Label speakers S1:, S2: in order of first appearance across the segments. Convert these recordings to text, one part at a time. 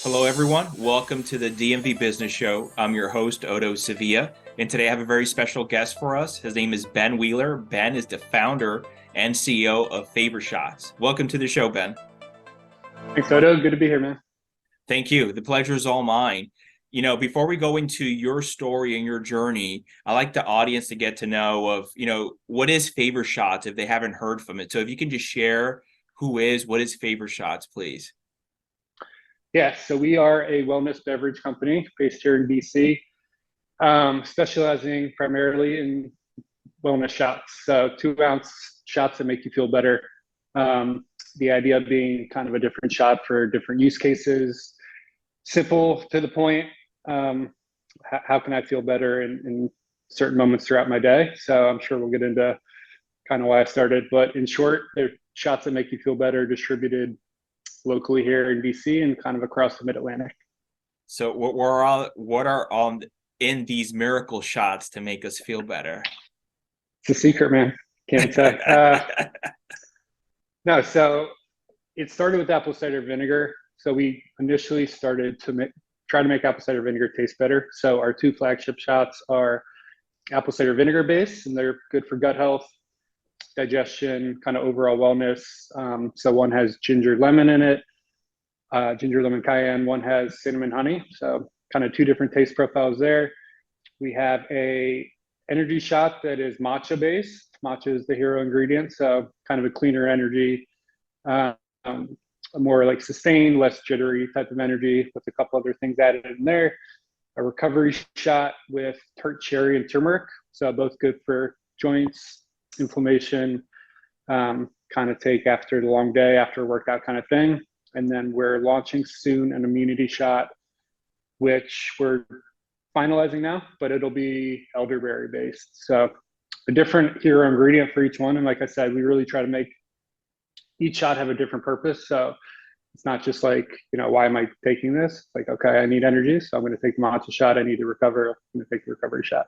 S1: Hello, everyone. Welcome to the DMV Business Show. I'm your host, Otto Sevilla, and today I have a very special guest for us. His name is Ben Wheeler. Ben is the founder and CEO of Favor Shots. Welcome to the show, Ben.
S2: Thanks, Odo. Good to be here, man.
S1: Thank you. The pleasure is all mine. Before we go into your story and your journey, I like the audience to get to know what is Favor Shots if they haven't heard from it. So if you can just share what is Favor Shots, please.
S2: Yeah, so we are a wellness beverage company based here in BC, specializing primarily in wellness shots. So 2 ounce shots that make you feel better. The idea being kind of a different shot for different use cases, simple to the point. How can I feel better in certain moments throughout my day? So I'm sure we'll get into kind of why I started. But in short, they're shots that make you feel better, distributed locally here in BC and kind of across the Mid-Atlantic.
S1: So what are on in these miracle shots to make us feel better?
S2: It's a secret, man. Can't say. No, so it started with apple cider vinegar. So we initially started to try to make apple cider vinegar taste better. So our two flagship shots are apple cider vinegar based, and they're good for gut health, digestion, kind of overall wellness. So one has ginger lemon in it, ginger lemon cayenne. One has cinnamon honey. So kind of two different taste profiles there. We have a energy shot that is matcha based. Matcha is the hero ingredient, so kind of a cleaner energy, a more like sustained, less jittery type of energy with a couple other things added in there. A recovery shot with tart cherry and turmeric, so both good for joints, inflammation, kind of take after the long day, after a workout kind of thing. And then we're launching soon an immunity shot, which we're finalizing now, but it'll be elderberry based. So a different hero ingredient for each one. And like I said, we really try to make each shot have a different purpose. So it's not just like, why am I taking this? Like, okay, I need energy, so I'm going to take the matcha shot. I need to recover. I'm going to take the recovery shot.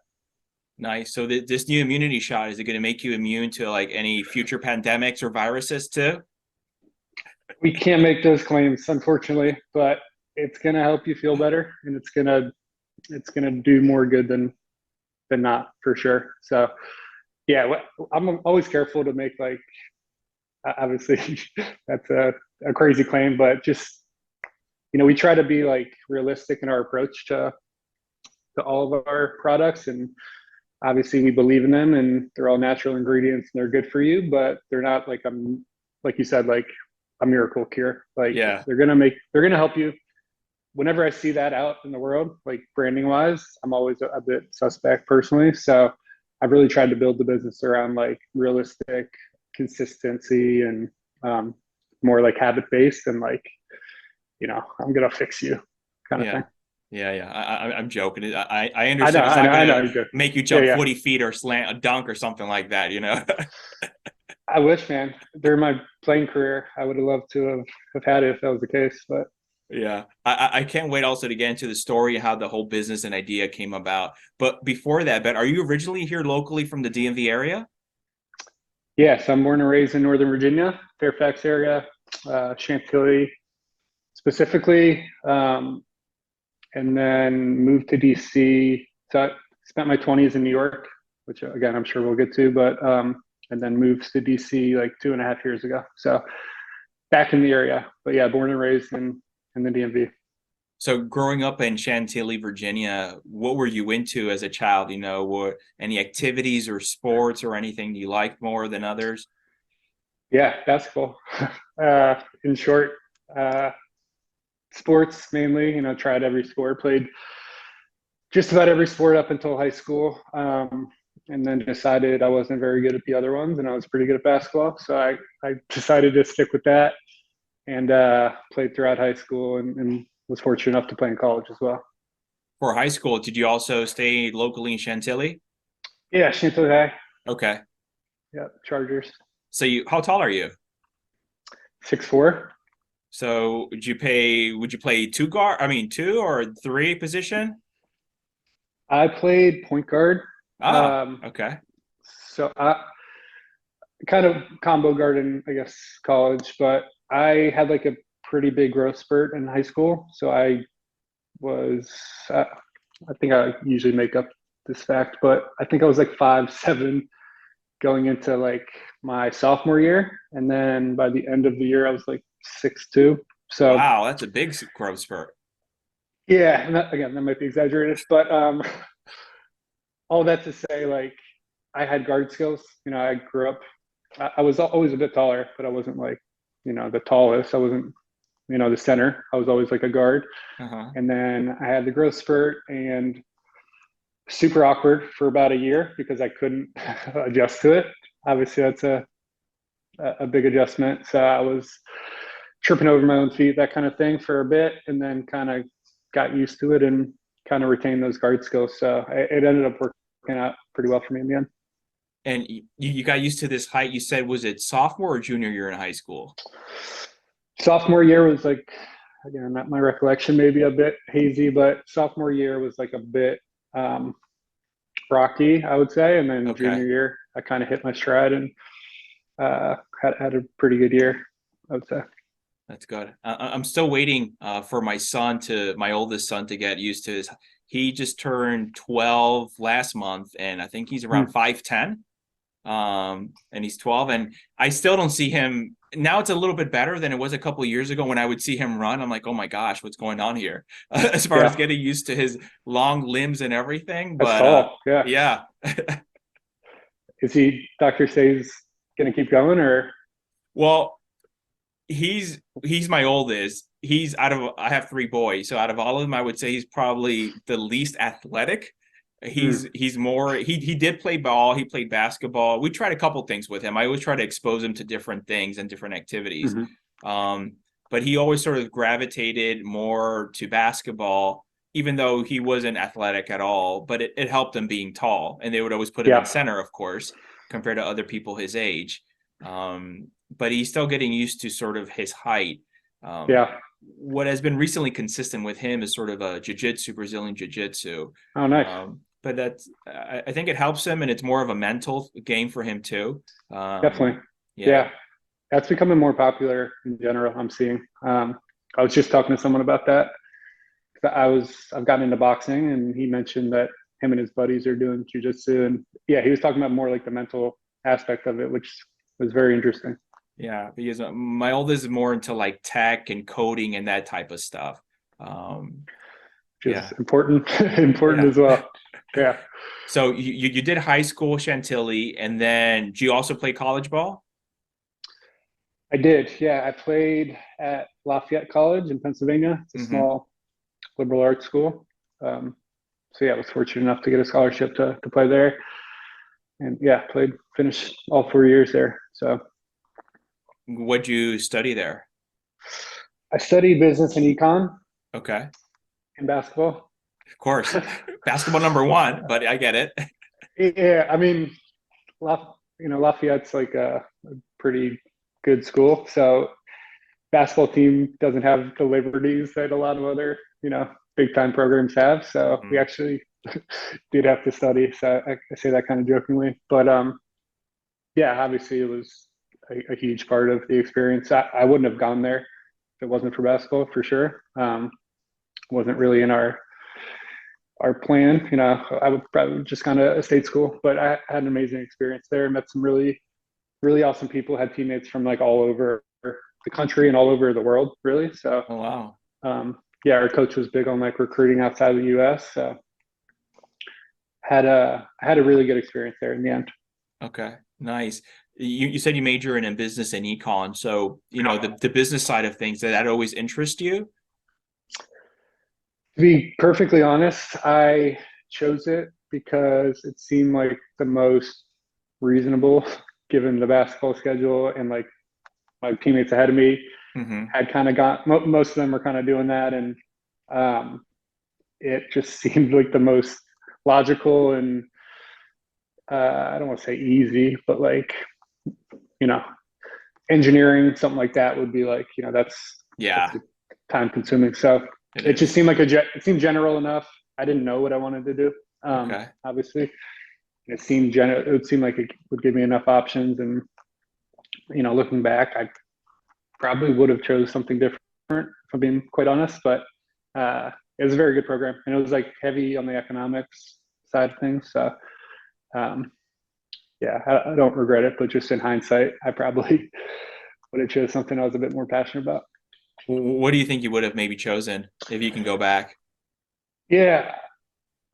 S1: Nice. So this new immunity shot, is it going to make you immune to like any future pandemics or viruses too?
S2: We can't make those claims, unfortunately, but it's going to help you feel better, and it's gonna do more good than not, for sure. So yeah, I'm always careful to make, like, obviously that's a crazy claim, but just, we try to be like realistic in our approach to all of our products. And obviously we believe in them, and they're all natural ingredients and they're good for you, but they're not like, like you said, like a miracle cure. Like,
S1: Yeah.
S2: they're gonna help you. Whenever I see that out in the world, like branding wise, I'm always a bit suspect personally. So I've really tried to build the business around like realistic consistency and more like habit based, and like, I'm gonna fix you kind of
S1: Yeah.
S2: thing.
S1: Yeah. I'm joking. I
S2: I know,
S1: understand it's
S2: I know,
S1: not
S2: I
S1: going
S2: know.
S1: to
S2: You're good.
S1: make you
S2: Yeah,
S1: jump
S2: yeah.
S1: 40 feet or slant a dunk or something like that.
S2: I wish, man. During my playing career, I would have loved to have had it if that was the case. But
S1: Yeah. I can't wait also to get into the story how the whole business and idea came about. But before that, Ben, are you originally here locally from the DMV area?
S2: yes, I'm born and raised in Northern Virginia, Fairfax area, Chantilly specifically, and then moved to DC. So I spent my 20s in New York, which again I'm sure we'll get to, but and then moved to DC like 2.5 years ago. So back in the area, but yeah, born and raised in the DMV.
S1: So growing up in Chantilly, Virginia, what were you into as a child? Were any activities or sports or anything you liked more than others?
S2: Yeah, basketball. In short, uh, sports mainly. Tried every sport, played just about every sport up until high school, and then decided I wasn't very good at the other ones, and I was pretty good at basketball. So I decided to stick with that, and played throughout high school, and was fortunate enough to play in college as well.
S1: For high school, did you also stay locally in Chantilly?
S2: Yeah, Chantilly High.
S1: Okay.
S2: Yeah, Chargers.
S1: So how tall are you?
S2: 6'4".
S1: So would you play two or three position?
S2: I played point guard.
S1: Ah,
S2: Um,
S1: okay.
S2: so I kind of combo guard in, I guess, college, but I had like a pretty big growth spurt in high school. So I was, I think I usually make up this fact, but I think I was like 5'7" going into like my sophomore year. And then by the end of the year, I was like 6'2". So
S1: Wow, that's a big growth spurt.
S2: yeah, and that, again, that might be exaggerated, but all that to say, like I had guard skills. I grew up, I was always a bit taller, but I wasn't like, the tallest. I wasn't, the center. I was always like a guard.
S1: Uh-huh.
S2: And then I had the growth spurt and super awkward for about a year because I couldn't adjust to it. Obviously, that's a big adjustment. So I was tripping over my own feet, that kind of thing for a bit, and then kind of got used to it and kind of retained those guard skills. So it ended up working out pretty well for me in the end.
S1: And you got used to this height. You said, was it sophomore or junior year in high school?
S2: Sophomore year was like, again, my recollection may be a bit hazy, but sophomore year was like a bit rocky, I would say. And then
S1: Okay.
S2: junior year, I kind of hit my stride and had a pretty good year, I would say.
S1: That's good. I'm still waiting for my oldest son to get used to his. He just turned 12 last month, and I think he's around
S2: Hmm.
S1: 5'10". And he's 12, and I still don't see him. Now it's a little bit better than it was a couple of years ago when I would see him run. I'm like, oh my gosh, what's going on here? As far as
S2: Yeah,
S1: getting used to his long limbs and everything.
S2: that's
S1: But
S2: tall. Yeah.
S1: yeah.
S2: Is he, Dr. Say's going to keep going or?
S1: Well, he's my oldest. He's out of I have three boys, so out of all of them, I would say he's probably the least athletic.
S2: Hmm.
S1: He's more he did play ball, he played basketball. We tried a couple things with him. I always try to expose him to different things and different activities.
S2: Hmm.
S1: Um, but he always sort of gravitated more to basketball, even though he wasn't athletic at all. But it helped him being tall, and they would always put him in
S2: Yeah.
S1: center, of course, compared to other people his age. But he's still getting used to sort of his height. Um,
S2: Yeah.
S1: what has been recently consistent with him is sort of a jiu-jitsu, Brazilian jiu-jitsu.
S2: Oh, nice.
S1: But I think it helps him, and it's more of a mental game for him too.
S2: Definitely.
S1: Yeah.
S2: Yeah. That's becoming more popular in general. I'm seeing. I was just talking to someone about that. I've gotten into boxing, and he mentioned that him and his buddies are doing jujitsu, and yeah, he was talking about more like the mental aspect of it, which was very interesting.
S1: Yeah, because my oldest is more into like tech and coding and that type of stuff.
S2: Which is
S1: Yeah,
S2: important, important
S1: yeah.
S2: as well. Yeah,
S1: So you did high school Chantilly, and then do you also play college ball?
S2: I did. Yeah, I played at Lafayette College in Pennsylvania. It's a
S1: Mm-hmm.
S2: small liberal arts school. Um, so yeah, I was fortunate enough to get a scholarship to play there, and yeah, finished all 4 years there. So
S1: What'd you study there?
S2: I studied business and econ
S1: Okay,
S2: in basketball.
S1: of course, basketball number one, but I get it.
S2: Yeah, I mean, Lafayette's like a pretty good school. So basketball team doesn't have the liberties that a lot of other, big time programs have. So we
S1: Mhm.
S2: actually did have to study. So I say that kind of jokingly, but yeah, obviously it was a huge part of the experience. I wouldn't have gone there if it wasn't for basketball for sure. Wasn't really in our plan. I would probably just gone to a state school, but I had an amazing experience there. Met some really, really awesome people. Had teammates from like all over the country and all over the world, really. So,
S1: Oh wow.
S2: yeah, our coach was big on like recruiting outside the U.S. So, had a really good experience there in the end.
S1: Okay, nice. You said you major in business and econ, so the business side of things that always interest you.
S2: To be perfectly honest, I chose it because it seemed like the most reasonable given the basketball schedule and like my teammates ahead of me
S1: Mm-hmm.
S2: had kind of got most of them were kind of doing that, and um, it just seemed like the most logical and I don't want to say easy, but like you know, engineering something like that would be like that's
S1: Yeah,
S2: time consuming. So
S1: it
S2: it just
S1: is.
S2: seemed like it seemed general enough. I didn't know what I wanted to do,
S1: Okay.
S2: obviously. It seemed general. It would seem like it would give me enough options, and looking back, I probably would have chose something different if I'm being quite honest, but it was a very good program, and it was like heavy on the economics side of things. So um, yeah, I don't regret it, but just in hindsight, I probably would have chose something I was a bit more passionate about.
S1: What do you think you would have maybe chosen if you can go back?
S2: Yeah,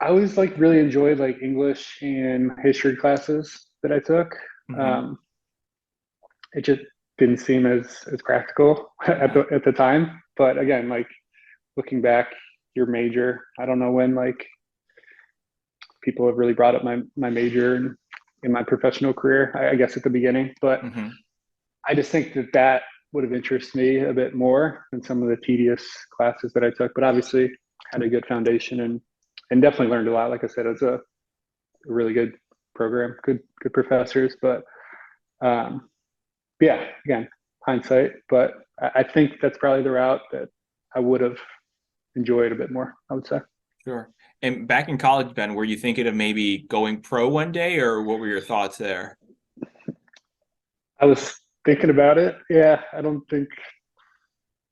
S2: I always like really enjoyed like English and history classes that I took.
S1: Hmm.
S2: Um, it just didn't seem as practical at the time. But again, like looking back, your major, I don't know when like people have really brought up my major in my professional career. I guess at the beginning, but
S1: Hmm.
S2: I just think that would have interested me a bit more than some of the tedious classes that I took. But obviously, had a good foundation and definitely learned a lot. Like I said, it was a really good program, good professors. But um, yeah, again, hindsight. But I think that's probably the route that I would have enjoyed a bit more, I would say.
S1: Sure. And back in college, Ben, were you thinking of maybe going pro one day, or what were your thoughts there?
S2: I was thinking about it. Yeah, I don't think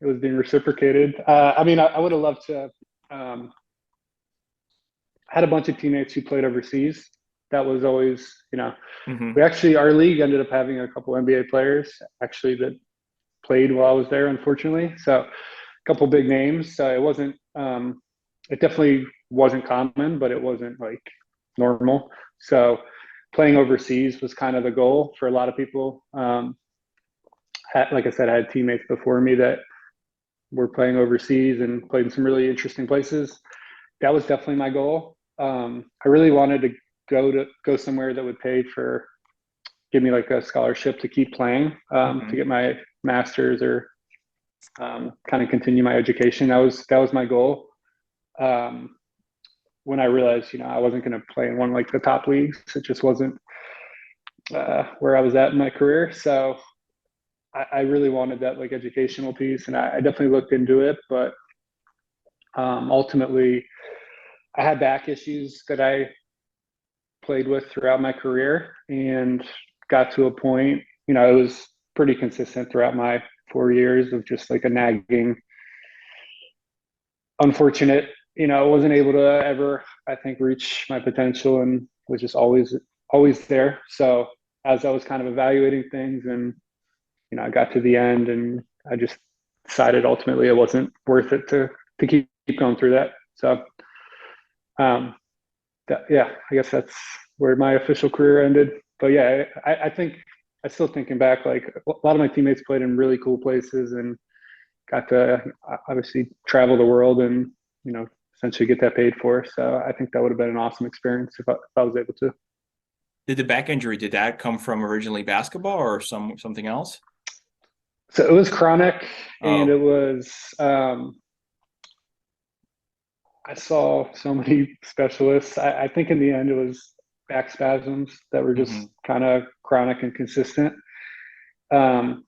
S2: it was being reciprocated. I mean, I would have loved to. Um, had a bunch of teammates who played overseas. That was always,
S1: Hmm.
S2: we actually, our league ended up having a couple NBA players actually that played while I was there, unfortunately. So a couple big names. So it wasn't, it definitely wasn't common, but it wasn't like normal. So playing overseas was kind of the goal for a lot of people. Like I said, I had teammates before me that were playing overseas and played in some really interesting places. That was definitely my goal. I really wanted to go somewhere that would pay for give me like a scholarship to keep playing, to
S1: Hmm.
S2: get my master's or kind of continue my education. That was my goal. Um, when I realized, I wasn't going to play in one of like the top leagues, it just wasn't where I was at in my career. So I really wanted that like educational piece, and I definitely looked into it, but ultimately, I had back issues that I played with throughout my career and got to a point, it was pretty consistent throughout my 4 years of just like a nagging, unfortunate, I wasn't able to ever, I think, reach my potential and was just always there. So as I was kind of evaluating things and, I got to the end and I just decided ultimately it wasn't worth it to keep going through that. So, um, yeah, I guess that's where my official career ended. But yeah, I think I still thinking back, like a lot of my teammates played in really cool places and got to obviously travel the world and essentially get that paid for. So I think that would have been an awesome experience if I was able to.
S1: Did the back injury, did that come from originally basketball or something else?
S2: So it was chronic, and it
S1: Oh.
S2: was I saw so many specialists. I think in the end it was back spasms that were
S1: Hmm.
S2: just kind of chronic and consistent. Um,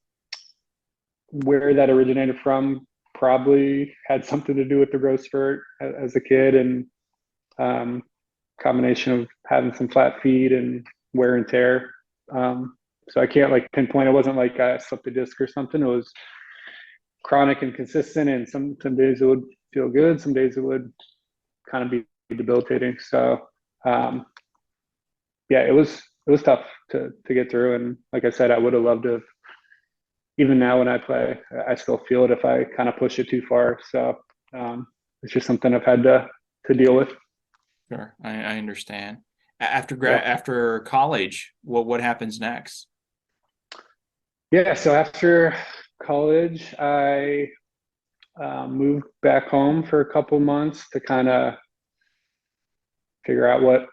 S2: where that originated from probably had something to do with the growth spurt as a kid and um, combination of having some flat feet and wear and tear. So I can't like pinpoint. It wasn't like I slipped a disc or something. It was chronic and consistent, and some days it would feel good, some days it would kind of be debilitating. So um, yeah, it was tough to get through. And like I said, I would have loved to have, even now when I play, I still feel it if I kind of push it too far. So it's just something I've had to deal with.
S1: Sure, I understand.
S2: Yeah.
S1: After college, what happens next?
S2: Yeah. So after college, I moved back home for a couple months to kind of figure out what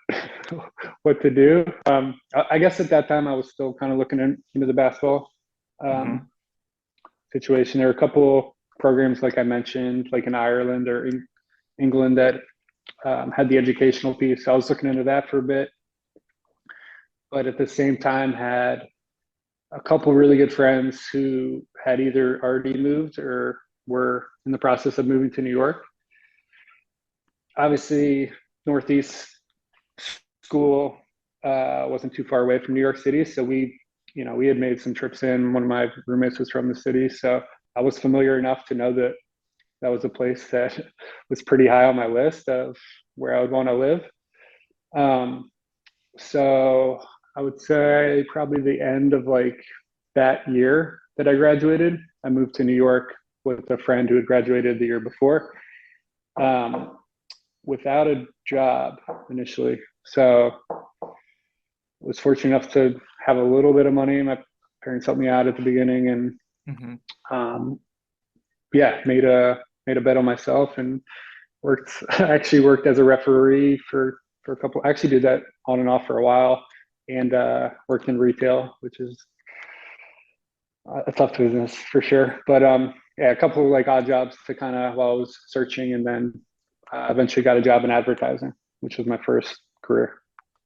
S2: what to do. I guess at that time I was still kind of looking into the basketball
S1: Hmm.
S2: um, situation. There were a couple programs, like I mentioned, like in Ireland or in England, that had the educational piece. So I was looking into that for a bit, but at the same time had a couple really good friends who had either already moved or were in the process of moving to New York. Obviously, Northeast school wasn't too far away from New York City, so we had made some trips in. One of my roommates was from the city, so I was familiar enough to know that that was a place that was pretty high on my list of where I would want to live. Um, so I would say probably the end of like that year that I graduated, I moved to New York with a friend who had graduated the year before, without a job initially. So was fortunate enough to have a little bit of money. My parents helped me out at the beginning, and
S1: Hmm.
S2: yeah, made a bet on myself and worked. I actually worked as a referee for a couple. I actually did that on and off for a while, and worked in retail, which is a tough business for sure. But yeah, a couple of like odd jobs to kind of while I was searching, and then eventually got a job in advertising, which was my first career.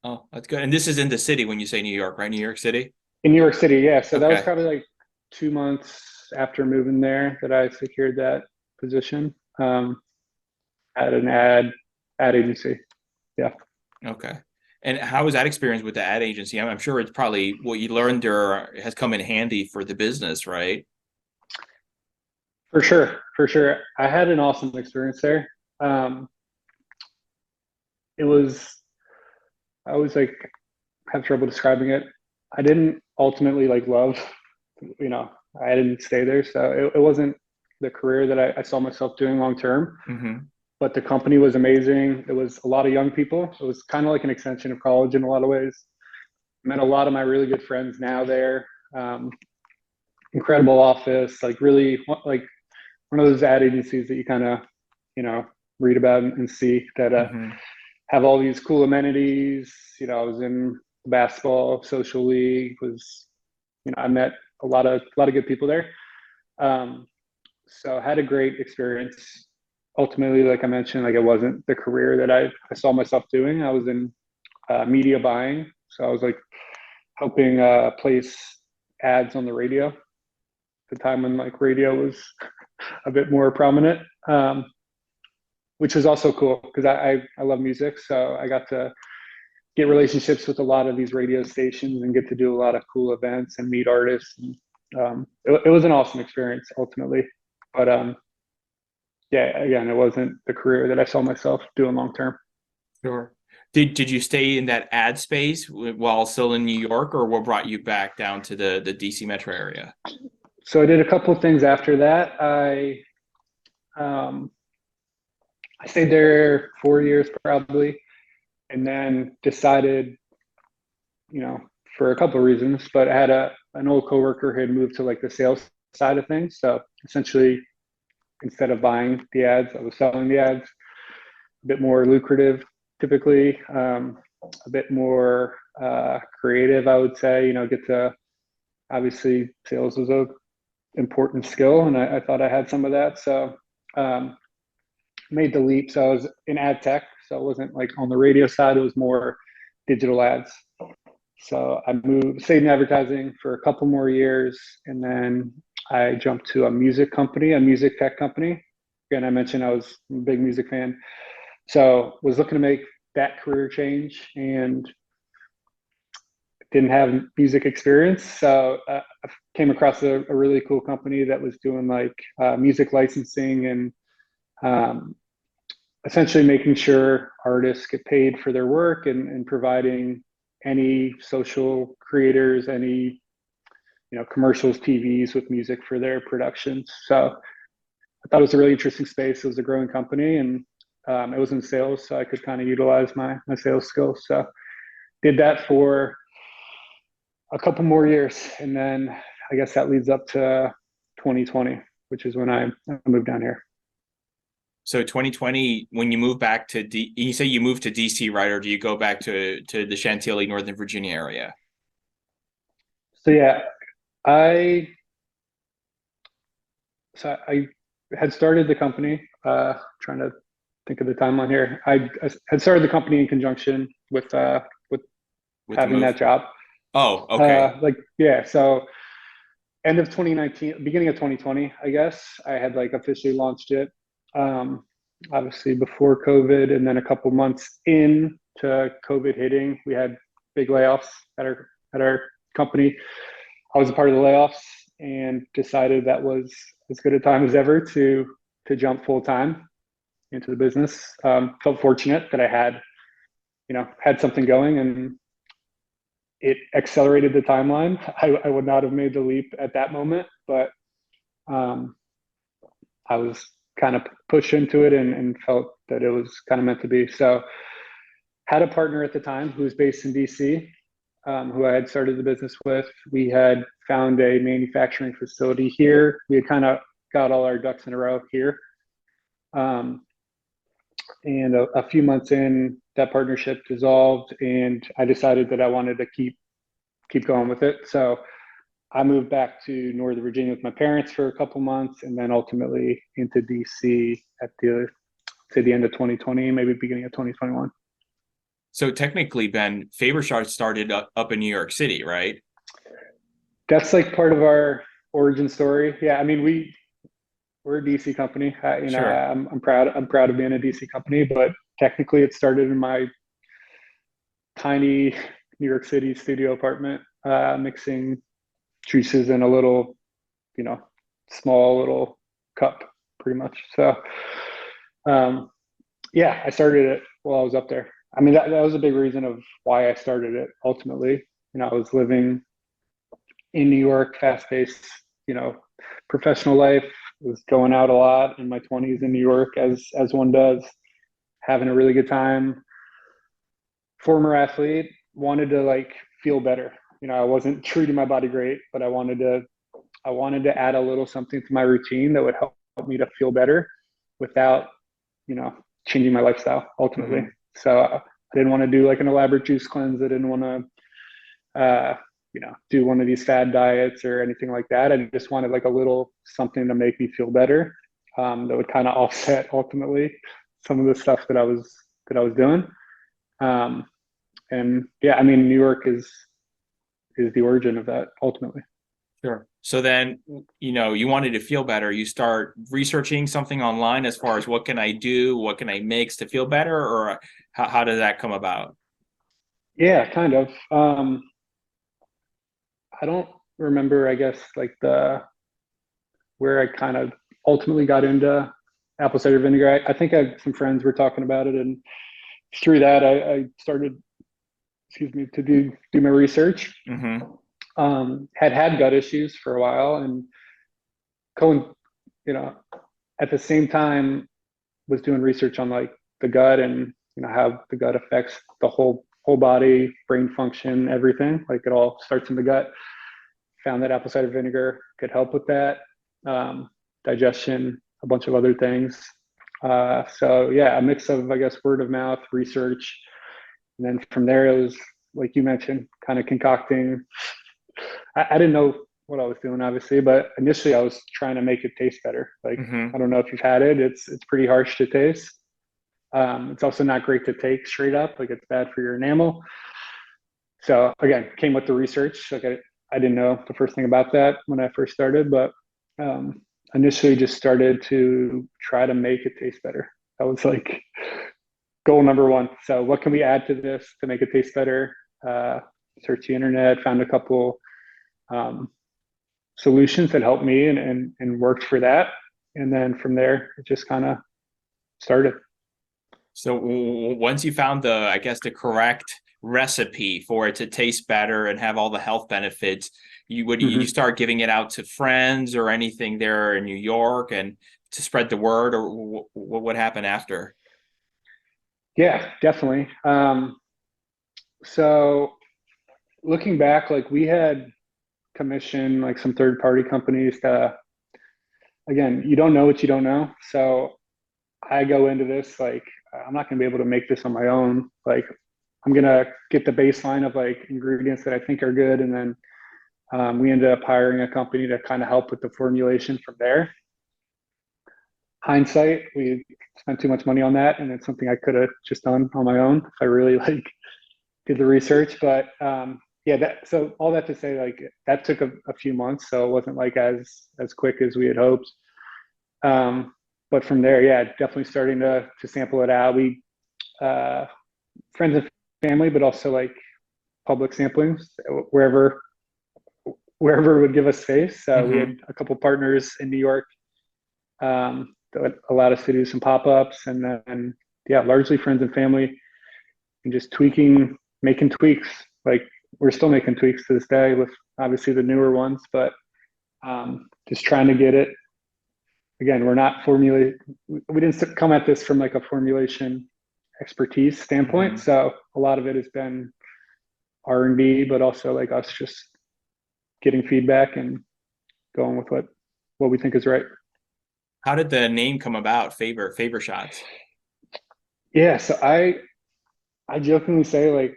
S1: Oh, that's good. And this is in the city when you say New York, right? New York City.
S2: In New York City, yeah. So that was
S1: Okay.
S2: probably like 2 months after moving there that I secured that position at an ad agency. Yeah,
S1: Okay. And how was that experience with the ad agency? I'm sure it's probably what you learned there has come in handy for the business, right?
S2: for sure, for sure. I had an awesome experience there. Um, it was I always like have trouble describing it. I didn't ultimately like love, you know, I didn't stay there, so it wasn't the career that I saw myself doing long term.
S1: Hmm.
S2: But the company was amazing. It was a lot of young people. It was kind of like an extension of college in a lot of ways. Met a lot of my really good friends now there. Um, Incredible office, like really like one of those ad agencies that you kind of, you know, read about and see that
S1: Hmm.
S2: have all these cool amenities. You know, I was in basketball social league. Was I met a lot of good people there. Um, so I had a great experience. Ultimately, like I mentioned, like it wasn't the career that I saw myself doing. I was in media buying, so I was like helping place ads on the radio at the time when like radio was a bit more prominent, which was also cool because I love music, so I got to get relationships with a lot of these radio stations and get to do a lot of cool events and meet artists. And, it was an awesome experience ultimately, but yeah, again, it wasn't the career that I saw myself doing long term.
S1: Sure. Did you stay in that ad space while still in New York, or what brought you back down to the DC metro area?
S2: So I did a couple of things after that. Um, I stayed there 4 years probably, and then decided, you know, for a couple of reasons, but I had an old coworker who had moved to like the sales side of things. So essentially, instead of buying the ads, I was selling the ads. A bit more lucrative, typically, a bit more creative, I would say. You know, get to obviously sales was a important skill, and I thought I had some of that. So um, made the leap. So I was in ad tech, so it wasn't like on the radio side. It was more digital ads. So I stayed in advertising for a couple more years, and then I jumped to a music company, a music tech company. Again, I mentioned I was a big music fan, so was looking to make that career change and didn't have music experience. So I came across a really cool company that was doing like music licensing and um, essentially making sure artists get paid for their work and providing any social creators, any commercials, TVs with music for their productions. So I thought it was a really interesting space. It was a growing company, and it was in sales, so I could kind of utilize my sales skills. So did that for a couple more years, and then I guess that leads up to 2020, which is when I moved down here.
S1: So 2020, when you move back to you say you moved to DC, right? Or do you go back to the Chantilly, Northern Virginia area?
S2: So yeah, I I had started the company. Trying to think of the timeline here. I had started the company in conjunction with
S1: With the
S2: having
S1: move?
S2: that job.
S1: Oh, okay.
S2: Like yeah, so end of 2019, beginning of 2020, I guess I had like officially launched it. Um, Obviously before COVID, and then a couple months in to COVID hitting, we had big layoffs at our company. I was a part of the layoffs, and decided that was as good a time as ever to jump full time into the business. Felt fortunate that I had something going, and it accelerated the timeline. I would not have made the leap at that moment, but I was kind of pushed into it and felt that it was kind of meant to be. So had a partner at the time who was based in DC, who I had started the business with. We had found a manufacturing facility here. We had kind of got all our ducks in a row here. And a few months in, that partnership dissolved, and I decided that I wanted to keep going with it. So I moved back to Northern Virginia with my parents for a couple months, and then ultimately into DC at the end of 2020, maybe beginning of 2021.
S1: So technically, Ben, Favor Shot started up in New York City, right?
S2: That's like part of our origin story. Yeah, I mean, we're a DC company.
S1: Sure.
S2: I'm proud of being a DC company, but technically it started in my tiny New York City studio apartment, mixing juices in a little, small little cup, pretty much. So, yeah, I started it while I was up there. I mean, that was a big reason of why I started it ultimately. I was living in New York, fast-paced, professional life. Was going out a lot in my 20s in New York, as one does, having a really good time. Former athlete, wanted to feel better. I wasn't treating my body great, but I wanted to add a little something to my routine that would help me to feel better without, changing my lifestyle ultimately.
S1: Mm-hmm.
S2: So I didn't want to do like an elaborate juice cleanse. I didn't want to, do one of these fad diets or anything like that. I just wanted like a little something to make me feel better, that would kind of offset ultimately some of the stuff that I was doing. And yeah, I mean, New York is the origin of that ultimately.
S1: Sure. So then, you wanted to feel better. You start researching something online as far as what can I do, what can I mix to feel better, or how did that come about?
S2: Yeah, kind of. I don't remember, I guess, like where I kind of ultimately got into apple cider vinegar. I think some friends were talking about it, and through that, I started, excuse me, to do my research.
S1: Mm-hmm.
S2: Had gut issues for a while, and Cohen, at the same time was doing research on like the gut and how the gut affects the whole body, brain function, everything. Like it all starts in the gut. Found that apple cider vinegar could help with that, digestion, a bunch of other things. So yeah, a mix of, I guess, word of mouth, research, and then from there it was like you mentioned, kind of concocting. I didn't know what I was doing, obviously, but initially I was trying to make it taste better. Like,
S1: Mm-hmm.
S2: I don't know if you've had it. It's pretty harsh to taste. It's also not great to take straight up. Like it's bad for your enamel. So again, came with the research. Like I didn't know the first thing about that when I first started, but initially just started to try to make it taste better. That was like goal number one. So what can we add to this to make it taste better? Search the internet, found a couple solutions that helped me and worked for that. And then from there, it just kind of started.
S1: So once you found I guess, the correct recipe for it to taste better and have all the health benefits, you
S2: Mm-hmm.
S1: start giving it out to friends or anything there in New York and to spread the word, or what happened after?
S2: Yeah, definitely. So looking back, like we had commissioned like some third party companies to, again, you don't know what you don't know. So I go into this like I'm not gonna be able to make this on my own. Like I'm gonna get the baseline of like ingredients that I think are good, and then we ended up hiring a company to kind of help with the formulation from there. Hindsight, we spent too much money on that, and it's something I could have just done on my own if I really like did the research. But yeah, so all that to say, like that took a few months, so it wasn't like as quick as we had hoped. But from there, yeah, definitely starting to sample it out. We friends and family, but also like public samplings wherever wherever would give us space. So we
S1: Mm-hmm.
S2: had a couple partners in New York that allowed us to do some pop-ups, and then yeah, largely friends and family, and just tweaking, making tweaks. Like we're still making tweaks to this day with obviously the newer ones, but just trying to get it. Again, we're not formulate. We didn't come at this from like a formulation expertise standpoint.
S1: Mm-hmm.
S2: So a lot of it has been R&D, but also like us just getting feedback and going with what we think is right.
S1: How did the name come about? Favor shots.
S2: Yeah, so I jokingly say like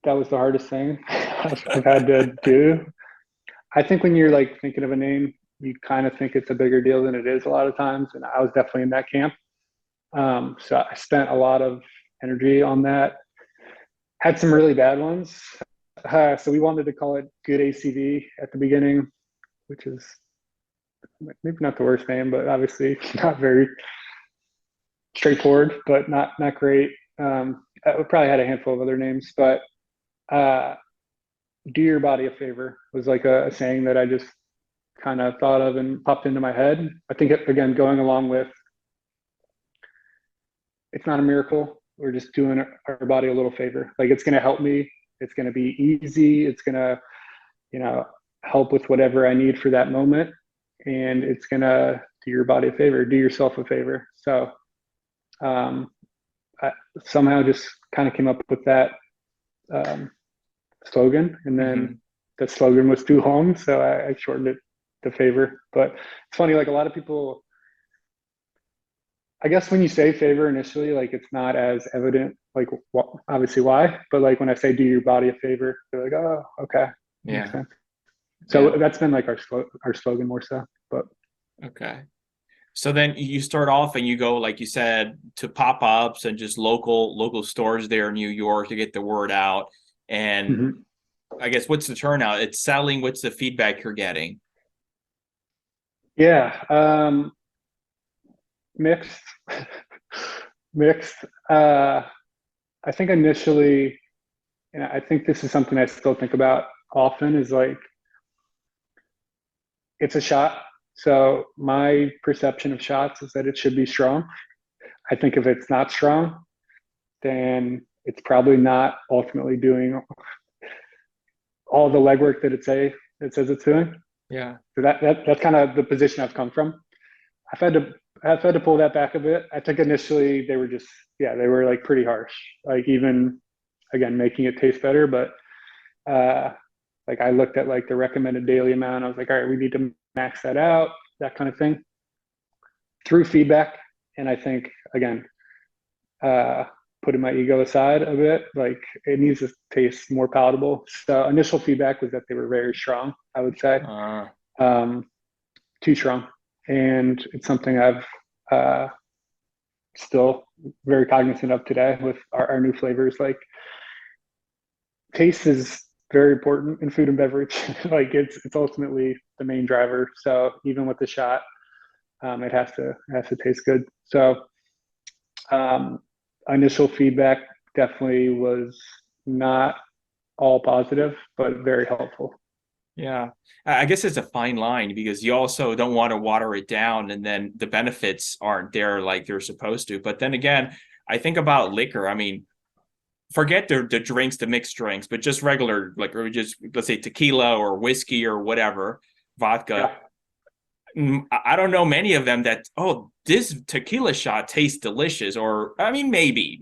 S2: that was the hardest thing I've had to do. I think when you're like thinking of a name, you kind of think it's a bigger deal than it is a lot of times, and I was definitely in that camp. So I spent a lot of energy on that. Had some really bad ones. So we wanted to call it Good ACV at the beginning, which is maybe not the worst name, but obviously not very straightforward, but not great. We probably had a handful of other names, but uh, "Do your body a favor" was like a saying that I just kind of thought of and popped into my head. I think again, going along with it's not a miracle. We're just doing our body a little favor. Like it's going to help me. It's going to be easy. It's going to, you know, help with whatever I need for that moment. And it's going to do your body a favor, do yourself a favor. So um, I somehow just kind of came up with that um, slogan. And
S1: Mm-hmm.
S2: then the slogan was too long. So I shortened it to favor. But it's funny, like a lot of people, I guess when you say favor initially, like it's not as evident, like obviously why, but like when I say do your body a favor, they're like, oh, okay, makes
S1: Yeah.
S2: sense.
S1: Yeah.
S2: So that's been like our slogan more so. But
S1: Okay. So then you start off and you go, like you said, to pop-ups and just local stores there in New York to get the word out. And
S2: mhm.
S1: I guess what's the turnout? It's selling. What's the feedback you're getting?
S2: Yeah, mixed, mixed. I think initially, and I think this is something I still think about often, is like it's a shot. So my perception of shots is that it should be strong. I think if it's not strong, then it's probably not ultimately doing all the legwork that it says it's doing.
S1: Yeah.
S2: So that's kind of the position I've come from. I've had to I've had to pull that back a bit. I think initially they were just they were like pretty harsh. Like even again making it taste better, but uh like I looked at like the recommended daily amount. I was like, all right, we need to max that out, that kind of thing. Through feedback, and I think again, uh putting my ego aside a bit, like it needs to taste more palatable. So initial feedback was that they were very strong, I would say.
S1: Uh,
S2: Um, too strong. And it's something I've still very cognizant of today with our new flavors. Like taste is very important in food and beverage. Like it's ultimately the main driver. So even with the shot, it has to taste good. So um, initial feedback definitely was not all positive, but very helpful.
S1: yeah. I guess it's a fine line because you also don't want to water it down and then the benefits aren't there like they're supposed to. But then again, I think about liquor. I mean, forget the drinks, the mixed drinks, but just regular, like, or just let's say tequila or whiskey or whatever, vodka.
S2: Yeah,
S1: I don't know many of them that, oh, this tequila shot tastes delicious. Or, I mean, maybe,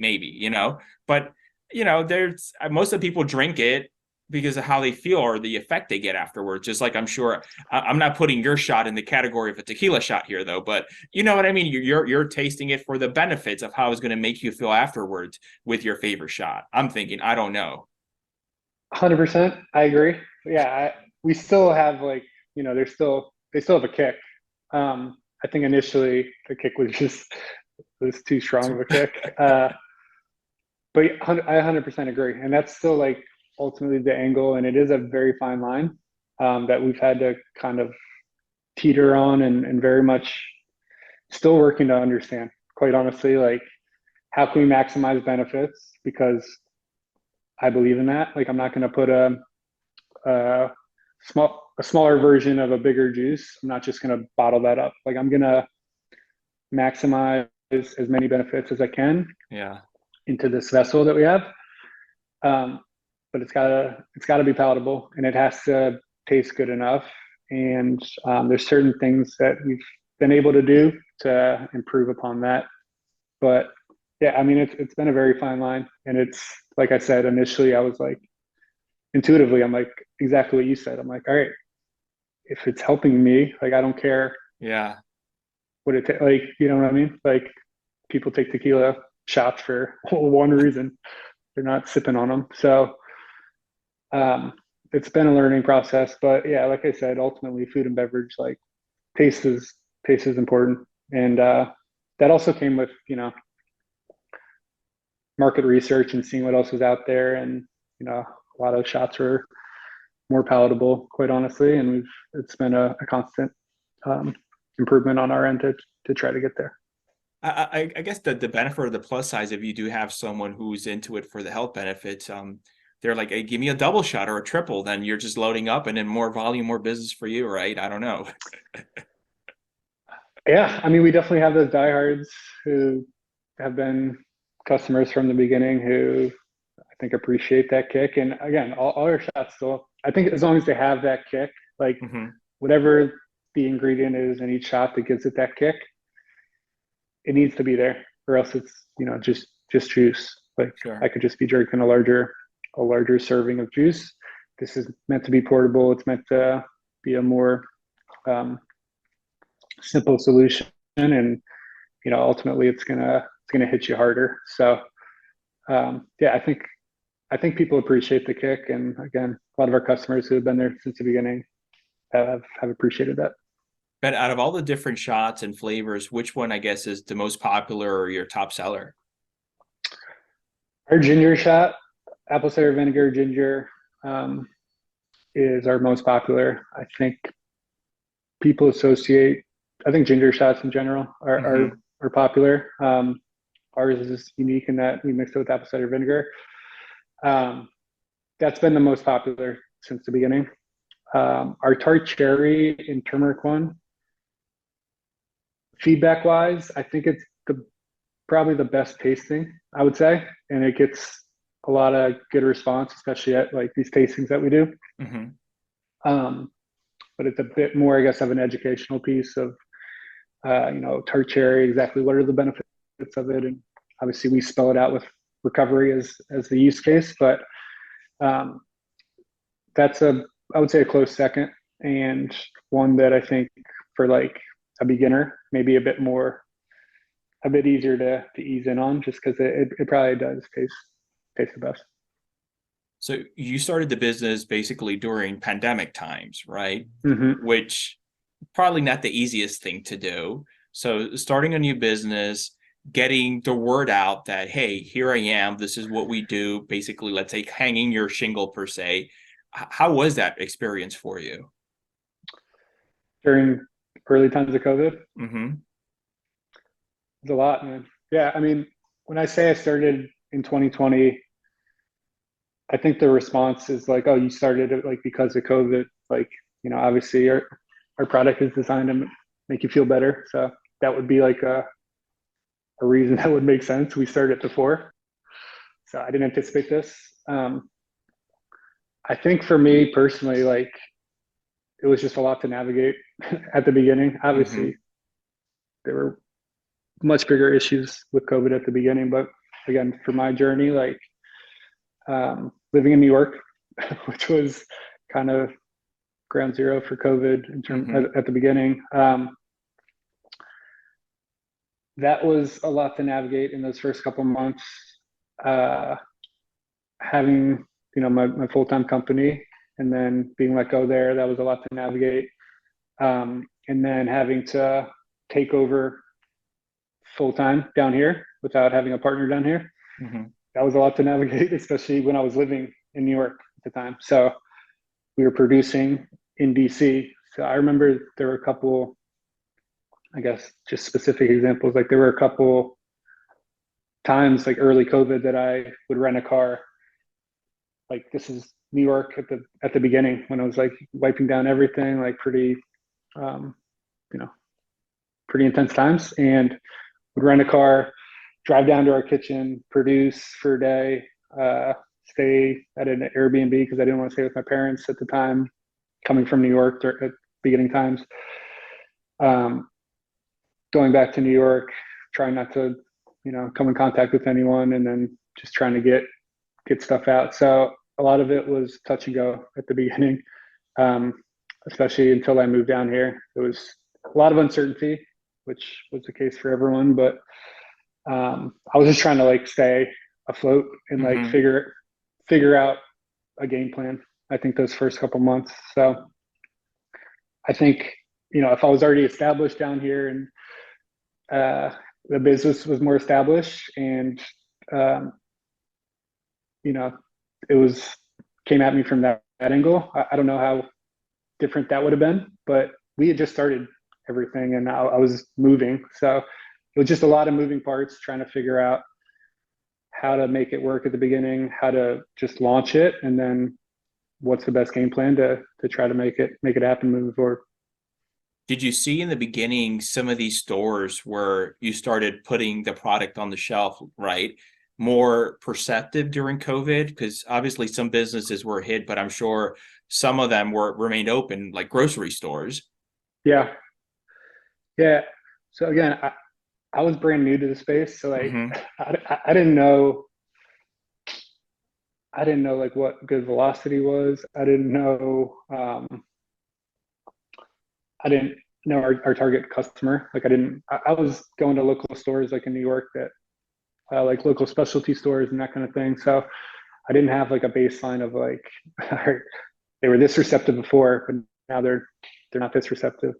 S1: but, there's most of the people drink it because of how they feel or the effect they get afterwards. Just like I'm sure I'm not putting your shot in the category of a tequila shot here, though, but you know what I mean? You're tasting it for the benefits of how it's going to make you feel afterwards with your favorite shot. I'm thinking, I don't know.
S2: 100%. I agree. Yeah, we still have like they still have a kick. I think initially the kick was too strong of a kick. But I 100% agree, and that's still like ultimately the angle, and it is a very fine line that we've had to kind of teeter on, and very much still working to understand. Quite honestly, like how can we maximize benefits? Because I believe in that. Like I'm not going to put a small a smaller version of a bigger juice. I'm not just going to bottle that up. Like I'm going to maximize as many benefits as I can
S1: Yeah.
S2: into this vessel that we have. But it's gotta be palatable, and it has to taste good enough. And there's certain things that we've been able to do to improve upon that. But yeah, I mean, it's been a very fine line, and it's like I said initially, I was like intuitively, I'm like exactly what you said. I'm like, all right, if it's helping me, like I don't care
S1: Yeah.
S2: what like, you know what I mean? Like people take tequila shots for one reason. They're not sipping on them. So um, it's been a learning process, but yeah, like I said, ultimately food and beverage, like taste is taste is important. And that also came with, market research and seeing what else was out there. And, a lot of shots were more palatable, quite honestly. And it's been a constant um, improvement on our end to try to get there.
S1: I guess the benefit or the plus side, if you do have someone who's into it for the health benefits, they're like, hey, give me a double shot or a triple, then you're just loading up and then more volume, more business for you, right? I don't know.
S2: Yeah, I mean, we definitely have those diehards who have been customers from the beginning who I think appreciate that kick. And again, all our shots still, I think as long as they have that kick, like
S1: Hmm.
S2: whatever the ingredient is in each shot that gives it that kick, it needs to be there, or else it's just juice. Like I
S1: Sure.
S2: could just be drinking a larger serving of juice. This is meant to be portable. It's meant to be a more um, simple solution, and ultimately it's gonna hit you harder. So yeah, I think people appreciate the kick, and again, a lot of our customers who have been there since the beginning have appreciated that.
S1: But out of all the different shots and flavors, which one I guess is the most popular or your top seller?
S2: Our ginger shot, apple cider vinegar ginger, um, is our most popular. I think people associate. I think ginger shots in general are
S1: Hmm.
S2: are, are popular. Ours is unique in that we mix it with apple cider vinegar. Um, that's been the most popular since the beginning. Our tart cherry and turmeric one, feedback wise, I think it's probably the best tasting, I would say, and it gets a lot of good response, especially at like these tastings that we do.
S1: Hmm.
S2: Um, but it's a bit more, I guess, of an educational piece of, tart cherry, exactly what are the benefits of it, and obviously we spell it out with recovery as the use case, but um, that's I would say a close second, and one that I think for like a beginner, maybe a bit easier to ease in on, just because it probably does taste the best.
S1: So you started the business basically during pandemic times, right?
S2: Mm-hmm.
S1: Which probably not the easiest thing to do. So starting a new business, getting the word out that, hey, here I am, this is what we do, basically, let's say hanging your shingle per se. How was that experience for you?
S2: During early times of COVID,
S1: Mm-hmm.
S2: it's a lot, man. Yeah, I mean, when I say I started in 2020, I think the response is like, oh, you started it like because of COVID. Like, obviously our product is designed to make you feel better. So that would be like a reason that would make sense. We started before. So I didn't anticipate this. Um, I think for me personally, like it was just a lot to navigate at the beginning.
S1: Mm-hmm.
S2: Obviously, there were much bigger issues with COVID at the beginning, but again, for my journey, like living in New York, which was kind of ground zero for COVID in term
S1: Mm-hmm.
S2: at the beginning. That was a lot to navigate in those first couple months. Uh, Having my full time company and then being let go there, that was a lot to navigate. And then having to take over full time down here without having a partner down here,
S1: Mm-hmm.
S2: that was a lot to navigate, especially when I was living in New York at the time. So we were producing in DC. So I remember there were a couple, I guess, just specific examples. Like there were a couple times like early COVID that I would rent a car. Like this is New York at the beginning when I was like wiping down everything, like pretty, um, you know, pretty intense times, and would rent a car, drive down to our kitchen, produce for a day, stay at an Airbnb because I didn't want to stay with my parents at the time, coming from New York at beginning times. Um, Going back to New York, trying not to, come in contact with anyone, and then just trying to get stuff out. So a lot of it was touch and go at the beginning, um, especially until I moved down here. There was a lot of uncertainty, which was the case for everyone, but I was just trying to like stay afloat and like
S1: Hmm.
S2: figure out a game plan. I think those first couple months. So I think, if I was already established down here and uh, the business was more established, and um, you know it was came at me from that angle, I don't know how different that would have been, but we had just started everything, and I was moving, so it was just a lot of moving parts trying to figure out how to make it work at the beginning, how to just launch it, and then what's the best game plan to try to make it happen moving forward.
S1: Did you see in the beginning some of these stores where you started putting the product on the shelf, right? More perceptive during COVID? Because obviously some businesses were hit, but I'm sure some of them were remained open, like grocery stores.
S2: Yeah, yeah. So again, I was brand new to the space, so like
S1: Hmm.
S2: I didn't know. I didn't know like what good velocity was. I didn't know. I didn't know our target customer. Like I was going to local stores like in New York that like local specialty stores and that kind of thing. So I didn't have like a baseline of like they were this receptive before, but now they're not this receptive.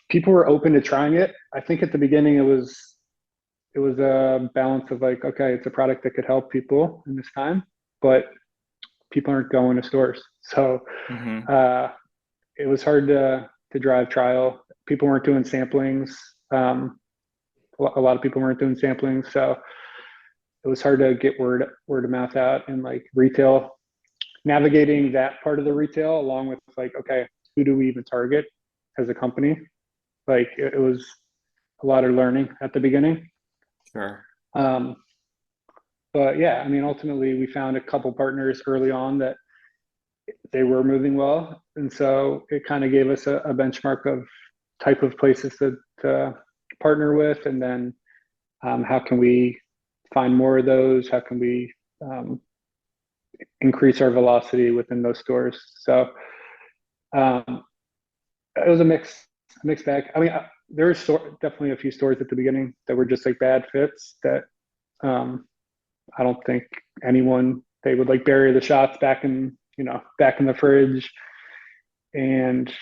S2: People were open to trying it. I think at the beginning it was a balance of like, okay, it's a product that could help people in this time, but people aren't going to stores. So
S1: Hmm.
S2: uh, it was hard to drive trial. People weren't doing samplings. Um, a lot of people weren't doing samplings, so it was hard to get word of mouth out, and like retail, navigating that part of the retail along with like, okay, who do we even target as a company? Like it was a lot of learning at the beginning.
S1: Sure.
S2: Um, but yeah, I mean, ultimately we found a couple partners early on that they were moving well, and so it kind of gave us a benchmark of type of places to partner with, and then how can we find more of those? How can we um, increase our velocity within those stores? So um, it was a mixed bag. I mean, there was definitely a few stores at the beginning that were just like bad fits that um, I don't think anyone, they would like bury the shots back in the fridge, and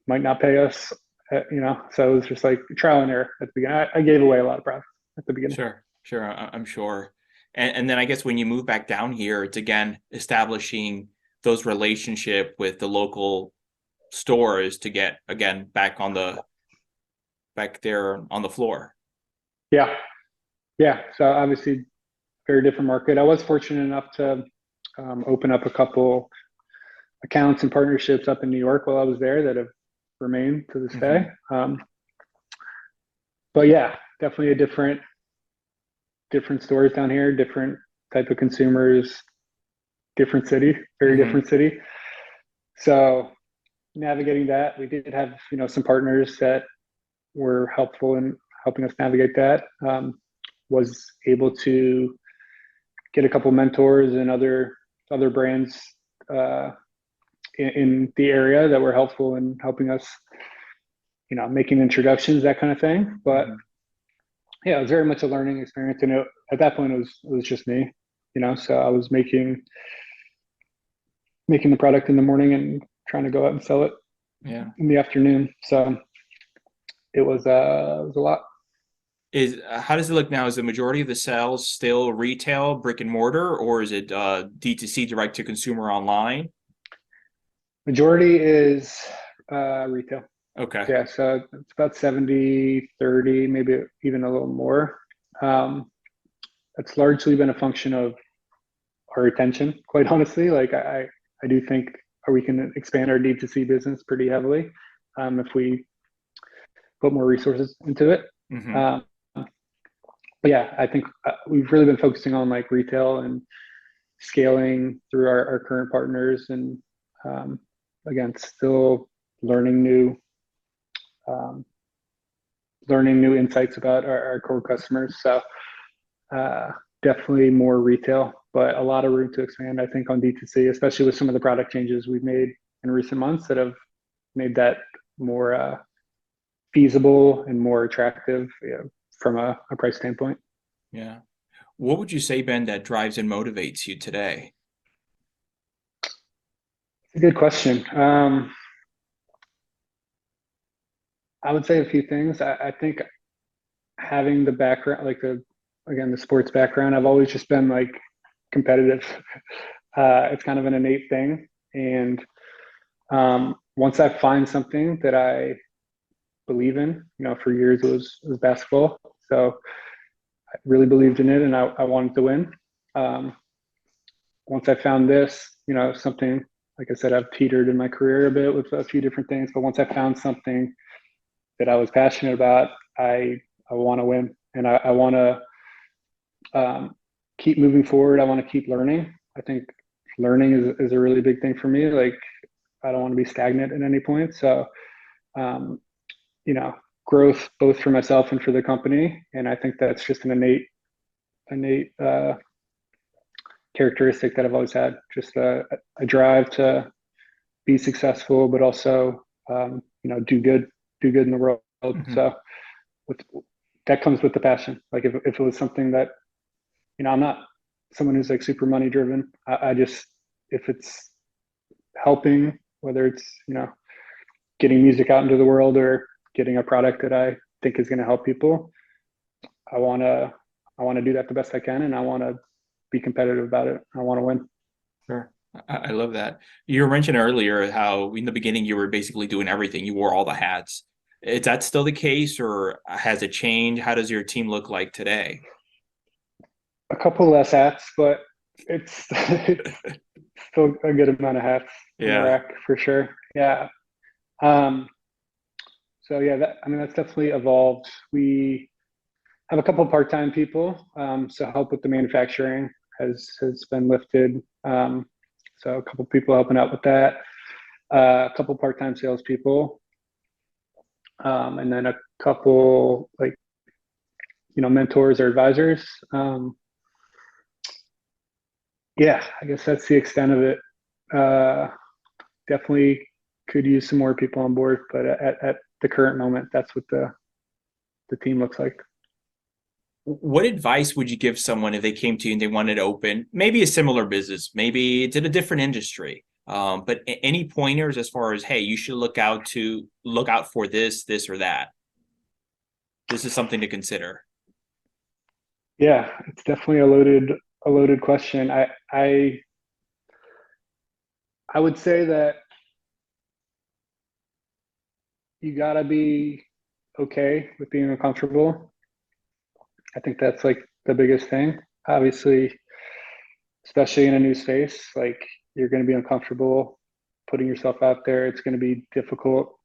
S2: might not pay us, so it was just like trial and error at the beginning. I gave away a lot of profit at the beginning.
S1: Sure. Sure. I'm sure. And then I guess when you move back down here, it's again establishing those relationship with the local stores to get again back there on the floor.
S2: Yeah, yeah. So obviously, very different market. I was fortunate enough to open up a couple accounts and partnerships up in New York while I was there that have remained to this day.
S1: Hmm.
S2: But yeah, definitely a different stores down here, different type of consumers, different city, very
S1: Hmm.
S2: different city. So navigating that, we did have some partners that were helpful in helping us navigate that. Was able to get a couple mentors and other brands uh, in the area that were helpful in helping us, making introductions, that kind of thing. But
S1: Hmm.
S2: yeah, it was very much a learning experience, and at that point it was just me, so I was making the product in the morning and trying to go out and sell it
S1: Yeah.
S2: in the afternoon. So it was a lot.
S1: Is how does it look now? Is the majority of the sales still retail, brick and mortar, or is it D2C, direct to consumer online?
S2: Majority is retail.
S1: Okay.
S2: Yeah, so it's about 70-30, maybe even a little more. Um, that's largely been a function of our attention, quite honestly. Like I do think we can expand our D2C business pretty heavily if we put more resources into it.
S1: Hmm.
S2: Um, but yeah, I think we've really been focusing on like retail and scaling through our current partners, and um, again, still learning new um, learning new insights about our core customers. So uh, definitely more retail, but a lot of room to expand, I think, on D2C, especially with some of the product changes we've made in recent months that have made that more feasible and more attractive, from a price standpoint.
S1: Yeah. What would you say, Ben, that drives and motivates you today?
S2: It's a good question. I would say a few things. I think having the background, like again, the sports background, I've always just been like competitive. It's kind of an innate thing. And once I find something that I believe in, for years it was basketball. So I really believed in it, and I wanted to win. Um, Once I found this, something, like I said, I've teetered in my career a bit with a few different things, but once I found something that I was passionate about, I want to win, and I want to keep moving forward. I want to keep learning. I think learning is a really big thing for me. Like I don't want to be stagnant at any point. So, um, you know, growth both for myself and for the company. And I think that's just an innate characteristic that I've always had. Just a drive to be successful, but also, do good in the world.
S1: Hmm.
S2: So, with that comes with the passion. Like if it was something that, I'm not someone who's like super money driven. I just, if it's helping, whether it's, getting music out into the world or getting a product that I think is going to help people, I want to, I want to do that the best I can. And I want to be competitive about it. I want to win.
S1: Sure. I love that. You were mentioning earlier how in the beginning you were basically doing everything. You wore all the hats. Is that still the case or has it changed? How does your team look like today?
S2: A couple less hats, but it's still a good amount of hats on the
S1: Yeah.
S2: rack for sure. Yeah. Um, so yeah, that's definitely evolved. We have a couple of part-time people, so help with the manufacturing has been lifted. So a couple of people helping out with that. A couple part-time salespeople, and then a couple like mentors or advisors. Yeah, I guess that's the extent of it. Uh, Definitely could use some more people on board, but at the current moment, that's what the team looks like.
S1: What advice would you give someone if they came to you and they wanted to open maybe a similar business, maybe it's in a different industry? But any pointers as far as, hey, you should look out for this or that. This is something to consider.
S2: Yeah, it's definitely a loaded question. I would say that you gotta be okay with being uncomfortable. I think that's like the biggest thing. Obviously, especially in a new space, like you're going to be uncomfortable putting yourself out there. It's going to be difficult,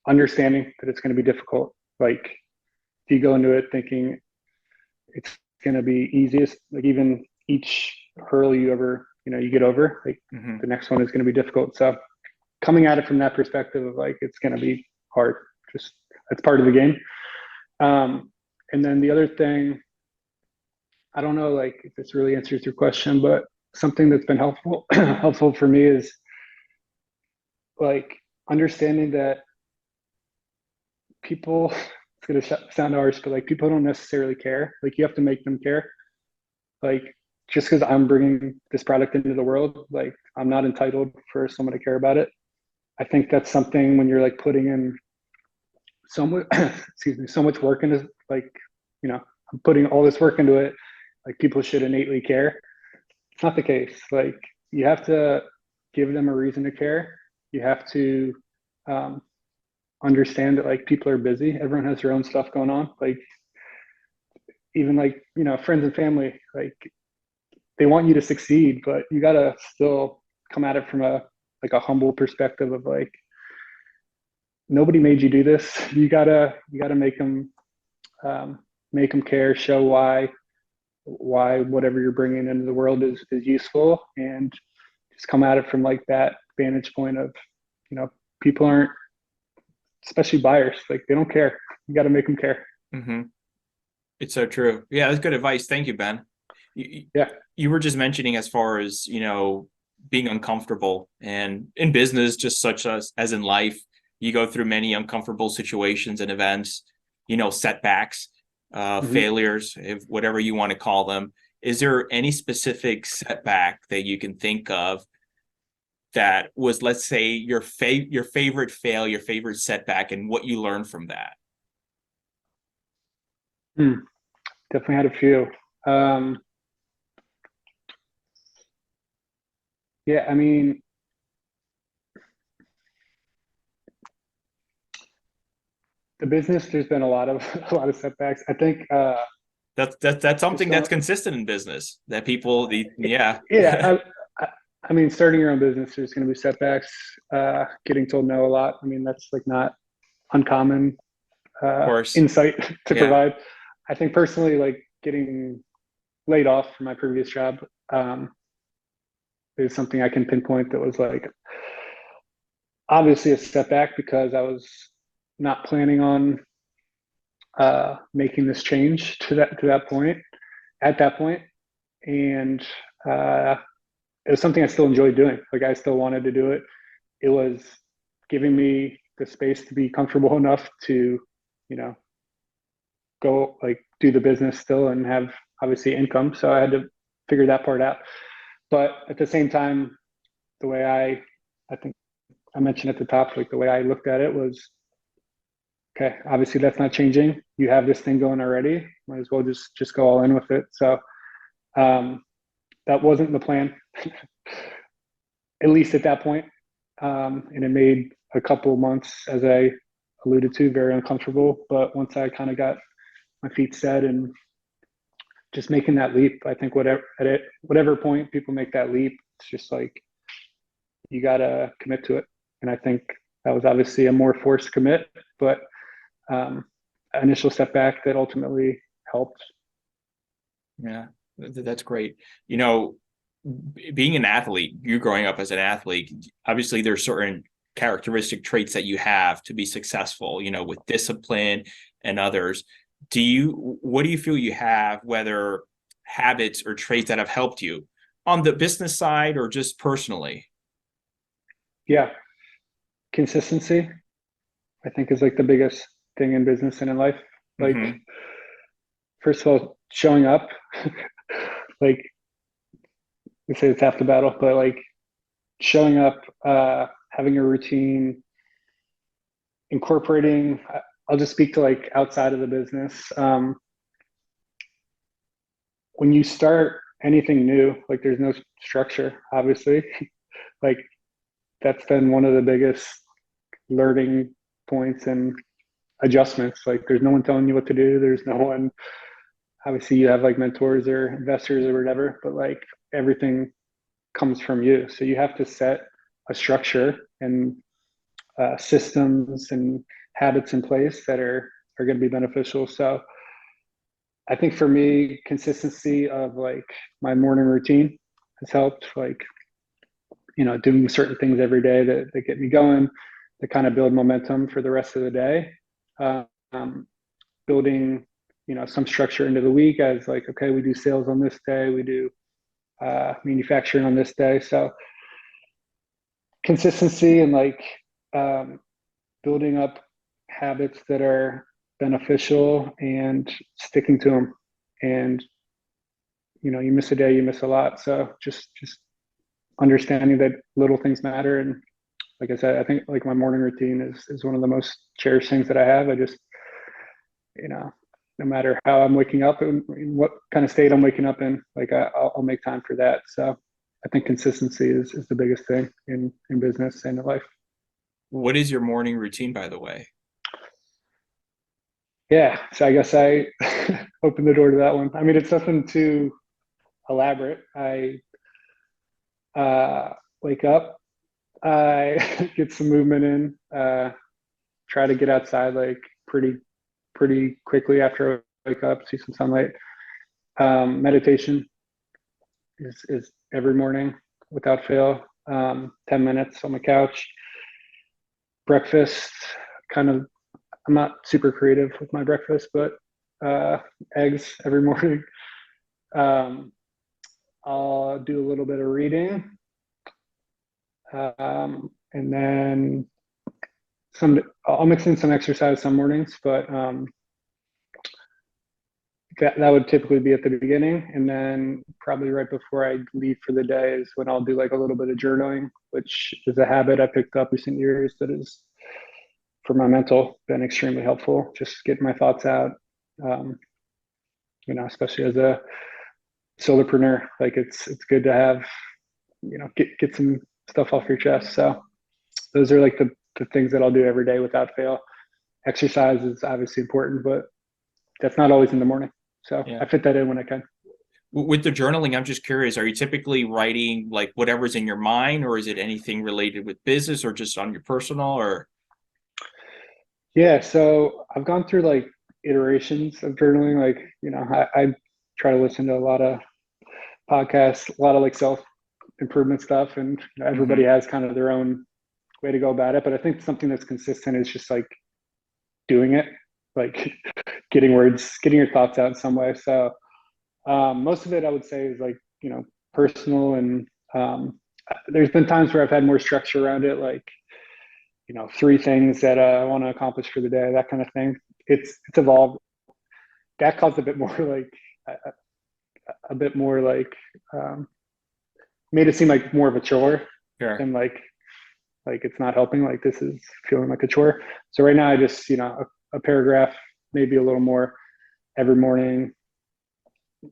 S2: understanding that it's going to be difficult. Like if you go into it thinking it's going to be easiest, like even each hurdle you ever, you get over, like
S1: Hmm.
S2: the next one is going to be difficult. So coming at it from that perspective of like, it's going to be hard, just that's part of the game. Um, and then the other thing, I don't know, like if this really answers your question, but something that's been helpful helpful for me is like understanding that people, it's going to sound harsh, but like people don't necessarily care. Like you have to make them care. Like just because I'm bringing this product into the world, like I'm not entitled for someone to care about it. I think that's something when you're like putting in so much, excuse me, so much work into, like, I'm putting all this work into it. Like people should innately care. It's not the case. Like you have to give them a reason to care. You have to um, understand that like people are busy. Everyone has their own stuff going on. Like even like friends and family. Like they want you to succeed, but you gotta still come at it from a like a humble perspective of like nobody made you do this. You gotta make them care, show why whatever you're bringing into the world is useful, and just come at it from like that vantage point of, you know, people aren't, especially buyers, like they don't care. You got to make them care.
S1: Mm-hmm. It's so true. Yeah, that's good advice. Thank you, Ben. You,
S2: Yeah.
S1: you were just mentioning as far as, being uncomfortable, and in business, just such as in life, you go through many uncomfortable situations and events, setbacks,
S2: Mm-hmm.
S1: failures, if whatever you want to call them. Is there any specific setback that you can think of that was, let's say, your favorite fail, your favorite setback, and what you learned from that?
S2: Definitely had a few. Um, yeah, I mean, the business, there's been a lot of a lot of setbacks. I think
S1: That's something
S2: just
S1: that's
S2: on,
S1: consistent in business that people, yeah.
S2: yeah, I mean, starting your own business, there's going to be setbacks. Getting told no a lot. I mean, that's like not uncommon
S1: Of course.
S2: insight to
S1: Yeah.
S2: provide. I think personally, like getting laid off from my previous job um, is something I can pinpoint that was like obviously a setback because I was not planning on making this change to that point at that point, and uh, it was something I still enjoyed doing. Like I still wanted to do it. It was giving me the space to be comfortable enough to, you know, go like do the business still and have obviously income. So I had to figure that part out. But at the same time, the way I think I mentioned at the top, like the way I looked at it was, okay, obviously that's not changing. You have this thing going already. Might as well just go all in with it. So um, that wasn't the plan, at least at that point. And it made a couple of months, as I alluded to, very uncomfortable. But once I kind of got my feet set and just making that leap, I think whatever point people make that leap, it's just like you gotta commit to it. And I think that was obviously a more forced commit, but um, initial setback that ultimately helped.
S1: Yeah, that's great. Being an athlete, you growing up as an athlete, obviously there's certain characteristic traits that you have to be successful, with discipline and others. What do you feel you have, whether habits or traits that have helped you on the business side or just personally?
S2: Yeah, consistency, I think, is like the biggest thing in business and in life. Like,
S1: Mm-hmm.
S2: first of all, showing up, like we say it's half the battle, but like showing up, having a routine, incorporating. I'll just speak to like outside of the business. When you start anything new, like there's no structure, obviously. Like that's been one of the biggest learning points and adjustments. Like there's no one telling you what to do. There's no one. Obviously, you have like mentors or investors or whatever, but like everything comes from you. So you have to set a structure and systems and habits in place that are going to be beneficial. So I think for me, consistency of like my morning routine has helped. Like, you know, doing certain things every day that get me going, that kind of build momentum for the rest of the day. Um, Building, you know, some structure into the week as like, okay, we do sales on this day, we do manufacturing on this day. So consistency and like um, building up habits that are beneficial and sticking to them. And you know, you miss a day, you miss a lot. So just understanding that little things matter. And like I said, I think like my morning routine is one of the most cherished things that I have. I just, you know, no matter how I'm waking up and what kind of state I'm waking up in, like I'll make time for that. So I think consistency is the biggest thing in business and in life.
S1: What is your morning routine, by the way?
S2: Yeah. So I guess I opened the door to that one. I mean, it's nothing too elaborate. I wake up, I get some movement in, try to get outside like pretty quickly after I wake up, see some sunlight. Meditation is every morning without fail. 10 minutes on the couch. Breakfast, kind of, I'm not super creative with my breakfast, but eggs every morning. Um, I'll do a little bit of reading. And then I'll mix in some exercise some mornings, but that would typically be at the beginning. And then probably right before I leave for the day is when I'll do like a little bit of journaling, which is a habit I picked up recent years that is, for my mental, been extremely helpful. Just getting my thoughts out, especially as a solopreneur, like it's good to have, get some stuff off your chest. So those are like the things that I'll do every day without fail. Exercise is obviously important, but that's not always in the morning. So
S1: Yeah.
S2: I fit that in when I can.
S1: With the journaling, I'm just curious, are you typically writing like whatever's in your mind, or is it anything related with business or just on your personal or?
S2: Yeah, so I've gone through like iterations of journaling. Like, I try to listen to a lot of podcasts, a lot of like self improvement stuff, and everybody has kind of their own way to go about it. But I think something that's consistent is just like doing it, like getting your thoughts out in some way. So most of it I would say is like, personal, and there's been times where I've had more structure around it, like, 3 things that I want to accomplish for the day, that kind of thing. It's evolved. That caused a bit more like made it seem like more of a chore
S1: Sure.
S2: than like it's not helping. Like this is feeling like a chore. So right now I just, a paragraph, maybe a little more every morning,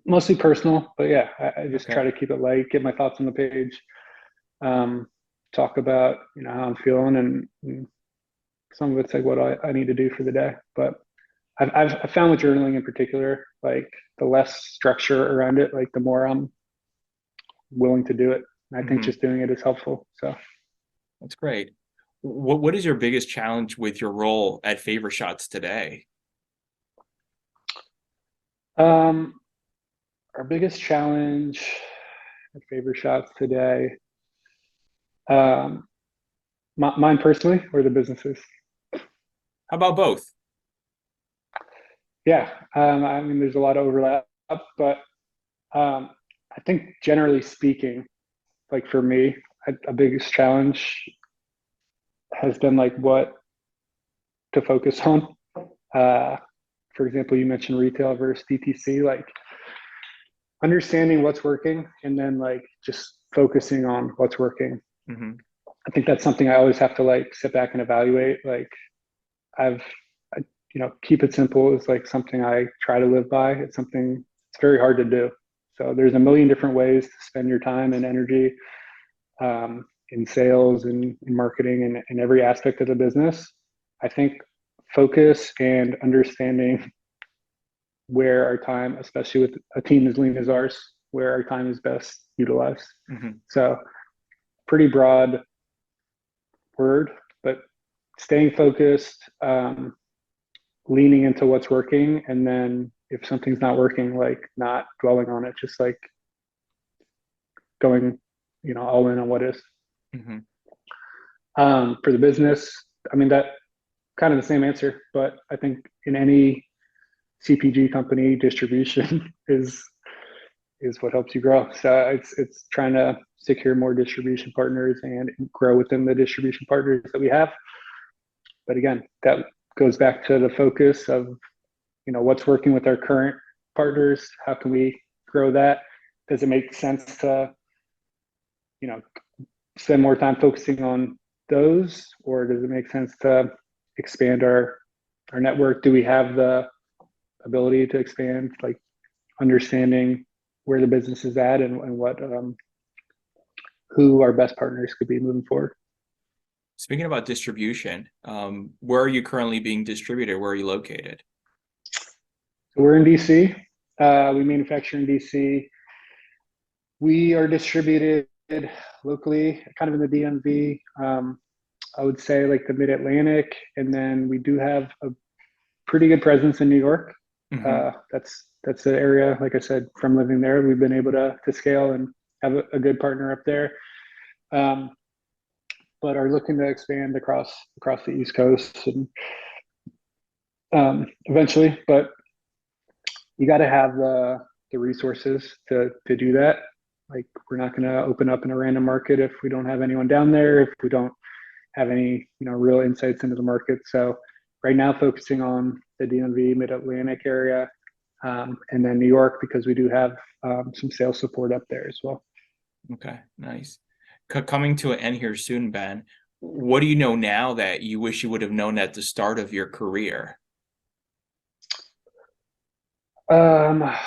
S2: mostly personal, but yeah, I just try to keep it light, get my thoughts on the page, talk about, how I'm feeling, and some of it's like what I need to do for the day. But I've found with journaling in particular, like the less structure around it, like the more I'm willing to do it. And I think just doing it is helpful. So
S1: That's great. What is your biggest challenge with your role at Favor Shots today?
S2: Our biggest challenge at Favor Shots today, mine personally, or the businesses?
S1: How about both?
S2: Yeah, I mean, there's a lot of overlap, but I think generally speaking, like for me, a biggest challenge has been like what to focus on. For example, you mentioned retail versus DTC, like understanding what's working and then like just focusing on what's working. I think that's something I always have to like sit back and evaluate. Like keep it simple is like something I try to live by. It's very hard to do. So there's a million different ways to spend your time and energy in sales and in marketing and in every aspect of the business. I think focus and understanding where our time, especially with a team as lean as ours, where our time is best utilized. So pretty broad word, but staying focused, leaning into what's working, and then if something's not working, like not dwelling on it, just like going, all in on what is. For the business, I mean, that kind of the same answer, but I think in any CPG company, distribution is what helps you grow. So it's trying to secure more distribution partners and grow within the distribution partners that we have. But again, that goes back to the focus of, what's working with our current partners. How can we grow that? Does it make sense to, spend more time focusing on those, or does it make sense to expand our network? Do we have the ability to expand, like understanding where the business is at and what who our best partners could be moving forward?
S1: Speaking about distribution, where are you currently being distributed? Where are you located?
S2: So we're in DC. We manufacture in DC. We are distributed locally, kind of in the DMV. I would say like the Mid-Atlantic, and then we do have a pretty good presence in New York.
S1: Hmm.
S2: That's the area, like I said, from living there, we've been able to scale and have a good partner up there. Um, but are looking to expand across the East Coast and eventually. But you got to have the resources to do that. Like we're not going to open up in a random market if we don't have anyone down there, if we don't have any real insights into the market. So right now focusing on the DMV Mid-Atlantic area, and then New York because we do have some sales support up there as well.
S1: Okay, nice. Coming to an end here soon, Ben. What do you know now that you wish you would have known at the start of your career?
S2: What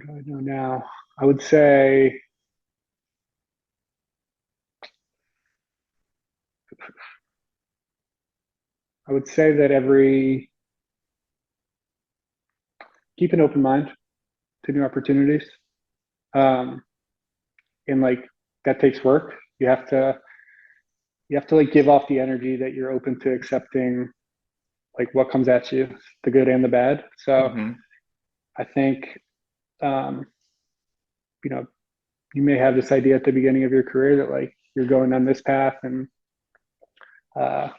S2: do I know now? I would say that keep an open mind to new opportunities. Um, and like that takes work. You have to like give off the energy that you're open to accepting like what comes at you, the good and the bad. So
S1: Hmm.
S2: I think um, you know, you may have this idea at the beginning of your career that like you're going on this path and uh,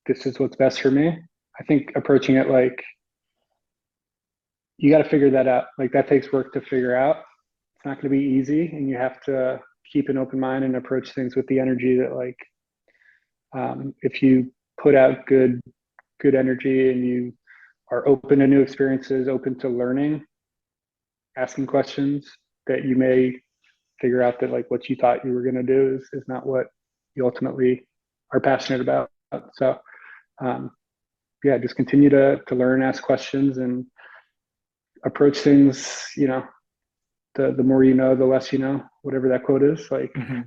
S2: this is what's best for me. I think approaching it like you got to figure that out. Like that takes work to figure out. It's not going to be easy, and you have to keep an open mind and approach things with the energy that like if you put out good energy and you are open to new experiences, open to learning, asking questions, that you may figure out that like what you thought you were going to do is not what you ultimately are passionate about. So um, yeah, just continue to learn, ask questions, and approach things. The more you know, the less you know. Whatever that quote is, like
S1: Hmm.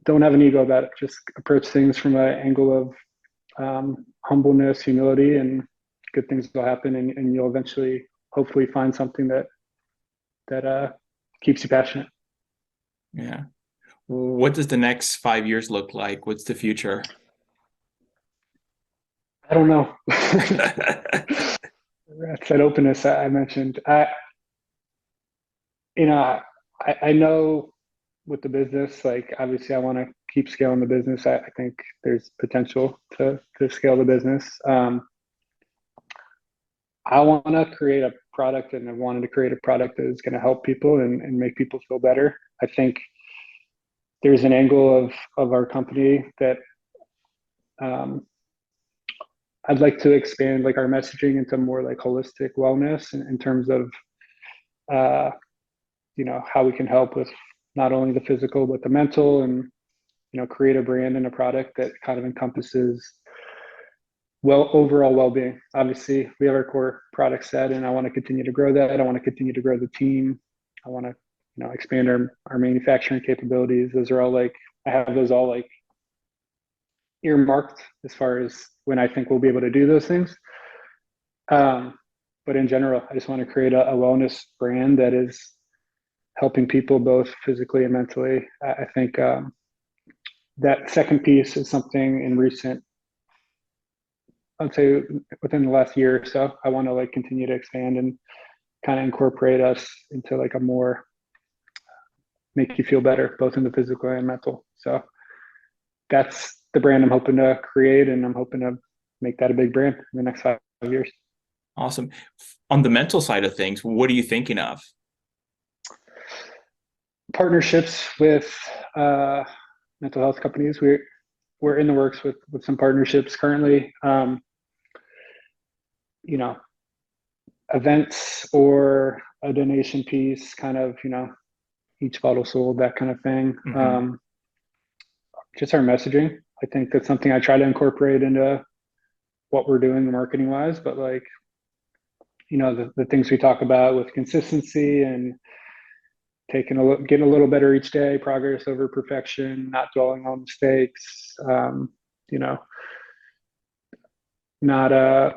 S2: don't have an ego about it. Just approach things from an angle of humbleness, humility, and good things will happen, and you'll eventually, hopefully, find something that keeps you passionate.
S1: Yeah. What does the next 5 years look like? What's the future?
S2: I don't know. That's that openness I mentioned. You know, I know with the business, like obviously I want to keep scaling the business. I think there's potential to scale the business. I want to create a product, and I wanted to create a product that is going to help people and make people feel better. I think there's an angle of our company that um, I'd like to expand like our messaging into more like holistic wellness in terms of uh, how we can help with not only the physical but the mental, and create a brand and a product that kind of encompasses overall well-being. Obviously we have our core product set, and I want to continue to grow that. I want to continue to grow the team. I want to expand our manufacturing capabilities. Those are all like, I have those all like earmarked as far as when I think we'll be able to do those things. But in general, I just want to create a wellness brand that is helping people both physically and mentally. I think that second piece is something in recent, I'd say within the last year or so, I want to like continue to expand and kind of incorporate us into like a more make you feel better, both in the physical and mental. So that's the brand I'm hoping to create, and I'm hoping to make that a big brand in the next 5 years.
S1: Awesome. On the mental side of things, what are you thinking of?
S2: Partnerships with mental health companies. We're in the works with some partnerships currently. You know, events or a donation piece, kind of, each bottle sold, that kind of thing.
S1: Hmm.
S2: Just our messaging. I think that's something I try to incorporate into what we're doing marketing wise, but like, the things we talk about with consistency and getting a little better each day, progress over perfection, not dwelling on mistakes, you know, not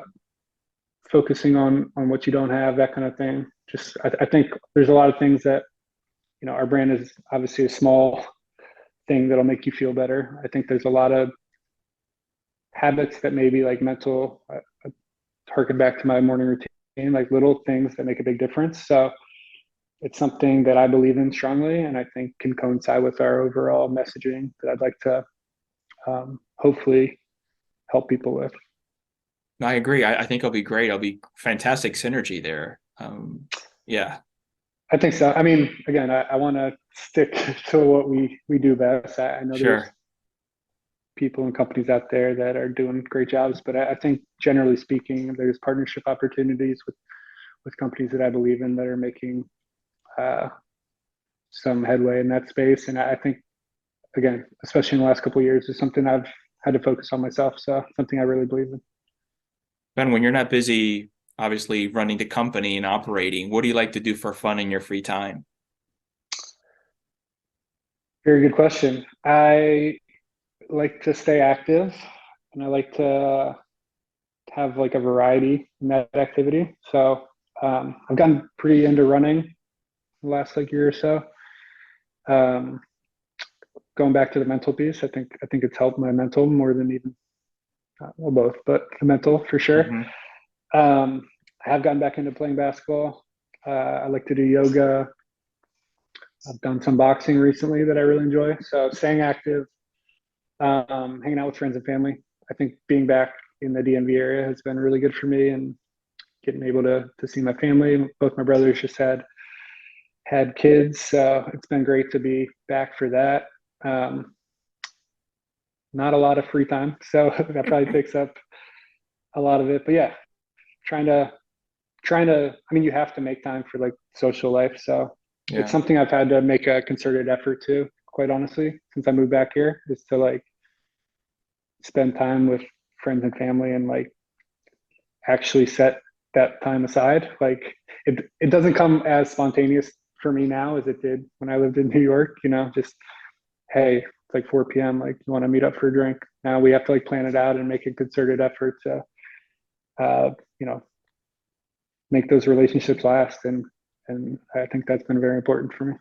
S2: focusing on what you don't have, that kind of thing. Just I think there's a lot of things that our brand is obviously a small thing that'll make you feel better. I think there's a lot of habits that maybe like mental, harken back to my morning routine, like little things that make a big difference. So it's something that I believe in strongly, and I think can coincide with our overall messaging that I'd like to hopefully help people with.
S1: I agree. I think it'll be great. It'll be fantastic synergy there. Yeah,
S2: I think so. I mean, again, I want to stick to what we do best. I know there's
S1: sure.
S2: people and companies out there that are doing great jobs, but I think generally speaking, there's partnership opportunities with companies that I believe in that are making uh, some headway in that space. And I think, again, especially in the last couple of years, is something I've had to focus on myself. So something I really believe in.
S1: Ben, when you're not busy, obviously running the company and operating, what do you like to do for fun in your free time?
S2: Very good question. I like to stay active, and I like to have like a variety in that activity. So I've gotten pretty into running the last like year or so. Um, Going back to the mental piece, I think it's helped my mental more than even well both, but the mental for sure.
S1: Hmm.
S2: I have gotten back into playing basketball. I like to do yoga. I've done some boxing recently that I really enjoy. So staying active, hanging out with friends and family. I think being back in the DMV area has been really good for me, and getting able to see my family. Both my brothers just had kids, so it's been great to be back for that. Um, Not a lot of free time, so that probably takes up a lot of it. But yeah, trying to I mean, you have to make time for like social life, so it's
S1: Yeah.
S2: something I've had to make a concerted effort to, quite honestly, since I moved back here, is to like spend time with friends and family, and like actually set that time aside. Like it doesn't come as spontaneous for me now as it did when I lived in New York, just hey, it's like 4 p.m. Like, you want to meet up for a drink? Now we have to like plan it out and make a concerted effort to, uh, you know, make those relationships last. And I think that's been very important for me.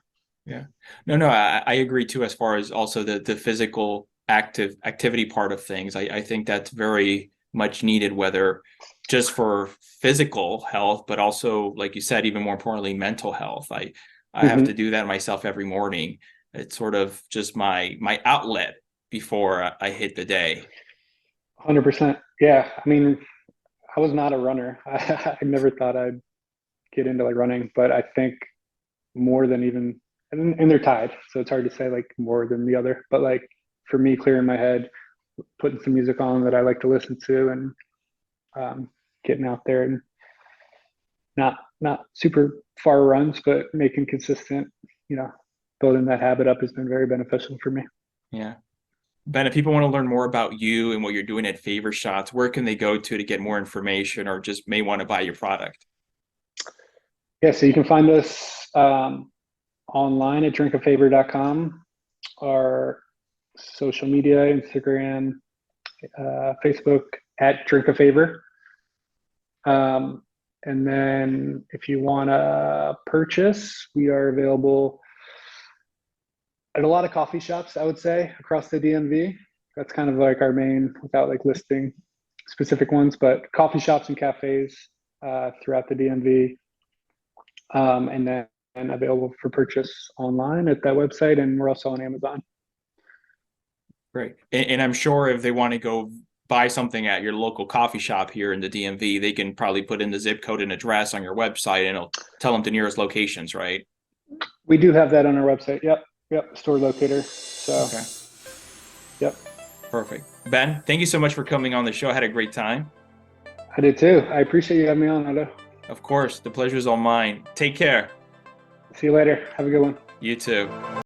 S1: Yeah. No, I agree too, as far as also the physical activity part of things. I think that's very much needed, whether just for physical health, but also, like you said, even more importantly, mental health. I have to
S2: Mm-hmm.
S1: do that myself every morning. It's sort of just my outlet before I hit the day.
S2: 100%. Yeah. I mean, I was not a runner. I never thought I'd get into like running, but I think more than even, and they're tied. So it's hard to say like more than the other, but like for me, clearing my head, putting some music on that I like to listen to, and getting out there, and not super far runs, but making consistent, you know, building that habit up has been very beneficial for me.
S1: Yeah. Ben, if people want to learn more about you and what you're doing at Favor Shots, where can they go to get more information, or just may want to buy your product?
S2: Yeah, so you can find us online at drinkafavor.com, our social media, Instagram, Facebook at drinkafavor. And then if you want to purchase, we are available at a lot of coffee shops, I would say, across the DMV. That's kind of like our main, without like listing specific ones, but coffee shops and cafes throughout the DMV. And then available for purchase online at that website. And we're also on Amazon.
S1: Great. And I'm sure if they want to go buy something at your local coffee shop here in the DMV, they can probably put in the zip code and address on your website, and it'll tell them the nearest locations, right?
S2: We do have that on our website. Yep. Yep. Store locator. So,
S1: Okay,
S2: yep.
S1: perfect. Ben, thank you so much for coming on the show. I had a great time.
S2: I did too. I appreciate you having me on, Otto.
S1: Of course, the pleasure is all mine. Take care.
S2: See you later. Have a good one.
S1: You too.